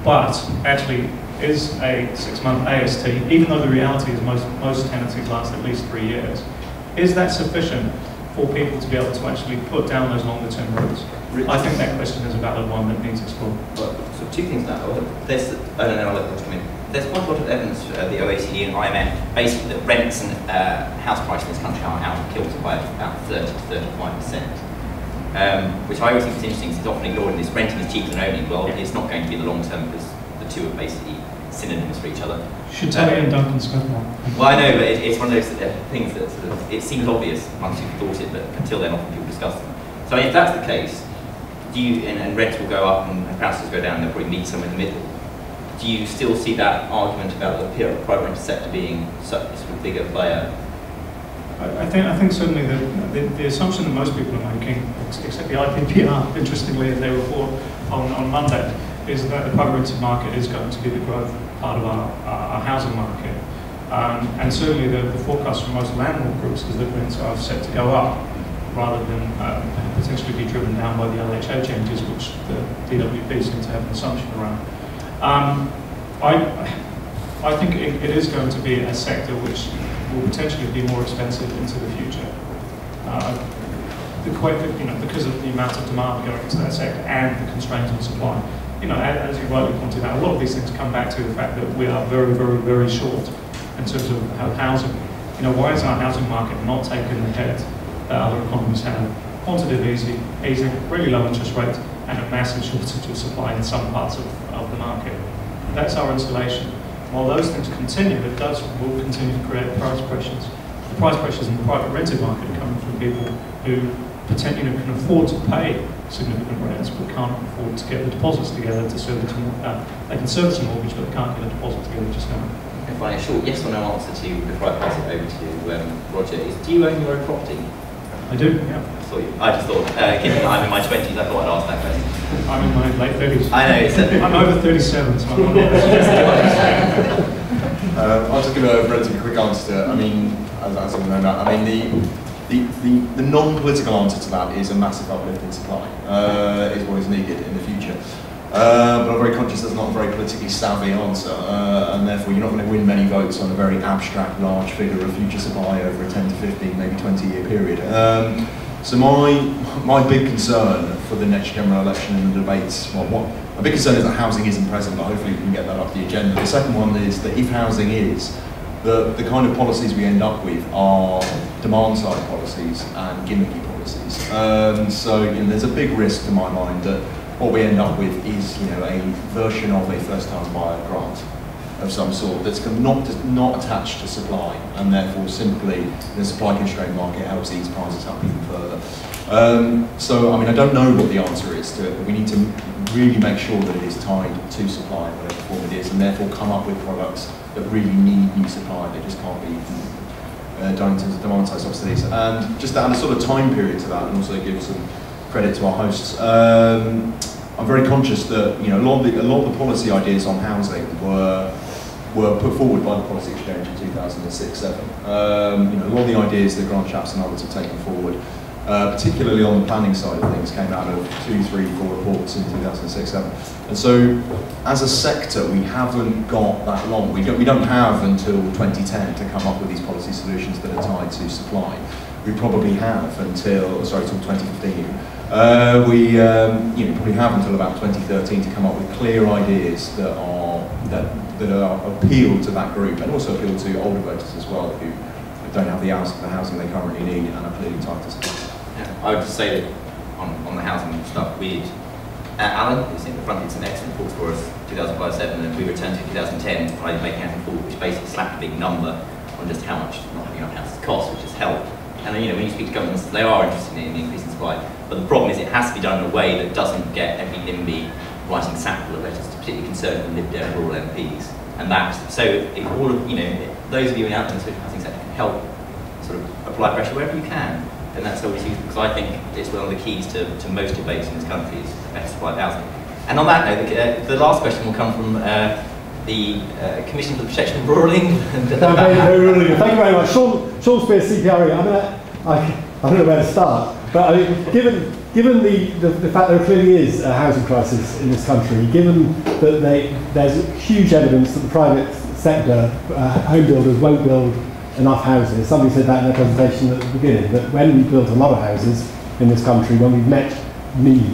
but actually is a 6-month AST, even though the reality is most tenancies last at least 3 years. Is that sufficient for people to be able to actually put down those longer term roots? I think that question is a valid one that needs explored. Well, so two things now. There's quite a lot of evidence for the OECD and IMF, basically that rents and house prices in this country are out of kilter by about 30 to 35%. Which I always think is interesting, because it's often ignored in this renting is cheaper than owning. Well, it's not going to be the long term because the two are basically synonyms for each other. Should tell you and Duncan Smith one. Well, I know, but it's one of those things that sort of, it seems obvious once you've thought it, but until then often people discuss them. So if that's the case, and rents will go up and prices go down, they'll probably meet somewhere in the middle. Do you still see that argument about the private rented sector being such a sort of bigger player? I think certainly the assumption that most people are making, except the IPPR, interestingly, in their report on Monday, is that the private rented market is going to be the growth part of our housing market. And certainly the forecast from most landlord groups is that rents are set to go up, rather than potentially be driven down by the LHO changes, which the DWP seem to have an assumption around. I think it is going to be a sector which will potentially be more expensive into the future. Because of the amount of demand going into that sector and the constraints on supply. As you rightly pointed out, a lot of these things come back to the fact that we are very, very, very short in terms of housing. Why is our housing market not taking the hit that other economies have? Quantitative easing, really low interest rates, and a massive shortage of supply in some parts of the market. That's our insulation. While those things continue, will continue to create price pressures. The price pressures in the private rented market are coming from people who potentially can afford to pay significant rents, but can't afford to get the deposits together to service they can service a mortgage, but they can't get a deposit together just now. If I a short yes or no answer to you before I pass it over to you, Roger, is do you own your own property? I do, yeah. I just thought, given that I'm in my 20s, I thought I'd ask that question. I'm in my late 30s. I know, I'm over 37, so I'm not I'll just give a relatively quick answer to it. I mean, as I know that, I mean, the non-political answer to that is a massive uplift in supply, is what is needed in the future. But I'm very conscious that's not a very politically savvy answer, and therefore you're not going to win many votes on a very abstract, large figure of future supply over a 10 to 15, maybe 20-year period. So my big concern for the next general election and the debates, my big concern is that housing isn't present, but hopefully we can get that up the agenda. The second one is that if housing is, the kind of policies we end up with are demand-side policies and gimmicky policies. So there's a big risk to my mind that what we end up with is a version of a first-time buyer grant of some sort that's not attached to supply, and therefore simply the supply-constrained market helps these prices up even further. So I mean, I don't know what the answer is to it, but we need to really make sure that it is tied to supply in whatever form it is, and therefore come up with products that really need new supply. They just can't be done in terms of demand-side subsidies. And just to add a sort of time period to that, and also give some credit to our hosts. I'm very conscious that a lot of the policy ideas on housing were put forward by the Policy Exchange in 2006-07. A lot of the ideas that Grant Shapps and others have taken forward, particularly on the planning side of things, came out of 2, 3, 4 reports in 2006-07. And so, as a sector, we haven't got that long. We don't have until 2010 to come up with these policy solutions that are tied to supply. we probably have until, till 2015. We probably have until about 2013 to come up with clear ideas that are appeal to that group, and also appeal to older voters as well, who don't have the housing they currently need and are clearly entitled to. Yeah, I would just say that on the housing stuff, Alan, who's in the front, did some excellent reports for us, 2005-07, and we returned to 2010, I making a report which basically slapped a big number on just how much not having enough houses costs, which has helped. And when you speak to governments, they are interested in increasing supply, but the problem is it has to be done in a way that doesn't get every NIMBY writing sackful of letters to particularly concerned and Lib Dem rural MPs. And so if all of those of you out in the social housing sector can help sort of apply pressure wherever you can, then that's always useful, because I think it's one of the keys to most debates in this country is better supply of housing. And on that note, the last question will come from the Commission for the Protection of Rural England. Thank you very much. Sean Spears, CPRE. I don't know where to start, but I mean, given the fact there clearly is a housing crisis in this country, given that there's huge evidence that the private sector, home builders, won't build enough houses. Somebody said that in their presentation at the beginning, that when we built a lot of houses in this country, when we've met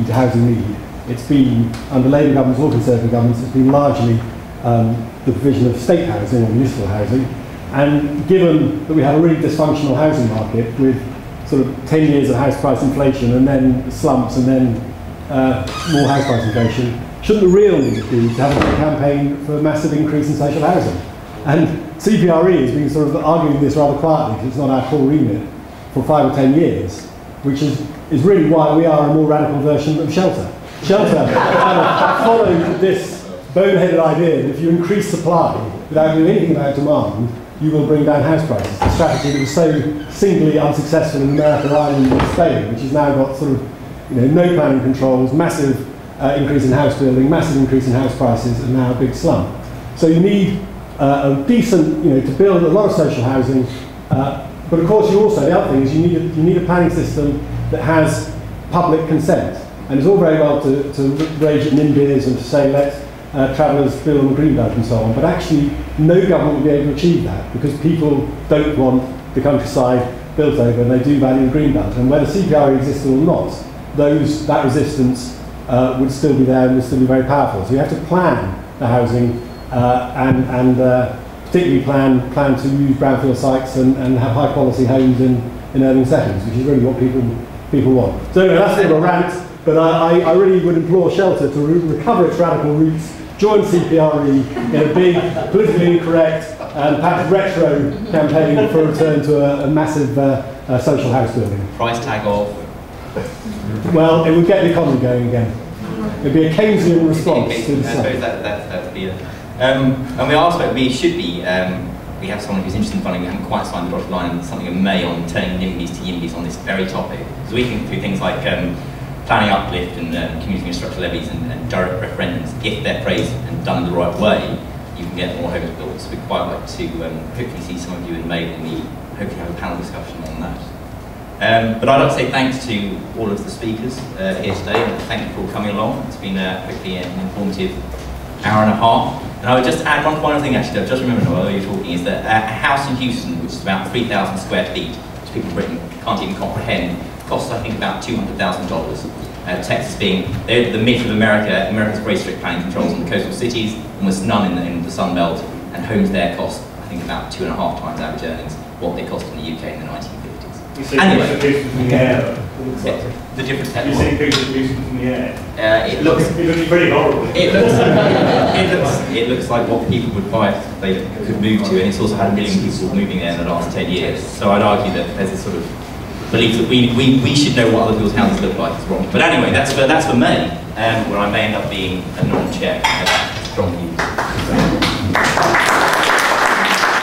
housing need, it's been, under Labour governments or Conservative governments, it's been largely the provision of state housing or municipal housing. And given that we have a really dysfunctional housing market with sort of 10 years of house price inflation and then slumps and then more house price inflation, shouldn't the real need be to have a campaign for a massive increase in social housing? And CPRE has been sort of arguing this rather quietly, because it's not our core remit, for 5 or 10 years, which is really why we are a more radical version of Shelter. Shelter followed this boneheaded idea that if you increase supply without doing anything about demand, you will bring down house prices. A strategy that was so singularly unsuccessful in America, Ireland and Spain, which has now got sort of no planning controls, massive increase in house building, massive increase in house prices, and now a big slump. So you need a decent, to build a lot of social housing, but of course the other thing is you need a planning system that has public consent. And it's all very well to rage at NIMBYs and to say let travellers build on greenbelt and so on, but actually no government will be able to achieve that, because people don't want the countryside built over, and they do value the greenbelt. And whether CPRE exists or not, that resistance would still be there and would still be very powerful. So you have to plan the housing and particularly plan to use brownfield sites and have high quality homes in urban settings, which is really what people want. So anyway, that's a bit of a rant, but I really would implore Shelter to recover its radical roots, join CPRE in a big, politically incorrect and perhaps retro campaign for a return to a massive social house building. Price tag of? Well, it would get the economy going again. It would be a Keynesian response to the I suppose that'd be it. And we should be, we have someone who's interested in funding, we haven't quite signed the dotted line, something in May on turning NIMBYs to YIMBYs on this very topic. So we can do things like planning uplift and community infrastructure levies and direct referendums. If they're praised and done the right way, you can get more homes built. So we'd quite like to hopefully see some of you in May when we hopefully have a panel discussion on that. But I'd like to say thanks to all of the speakers here today, and thank you for coming along. It's been hopefully an informative hour and a half. And I would just add one final thing actually, I've just remembered while you were talking, is that a house in Houston, which is about 3,000 square feet, which people in Britain can't even comprehend, costs I think about $200,000. Texas being the meat of America, America's very strict planning controls in the coastal cities, almost none in the Sun Belt, and homes there cost I think about 2.5 times average earnings what they cost in the UK in the 1950s. You see anyway, pieces from the air. The difference. You see pieces from the air. It looks pretty horrible. It looks like what people would buy if they could move to, and it's also had 1 million people moving there in the last 10 years. So I'd argue that there's a sort of belief that we should know what other people's houses look like is wrong. But anyway, that's for May, where I may end up being a non-chair. Strong views.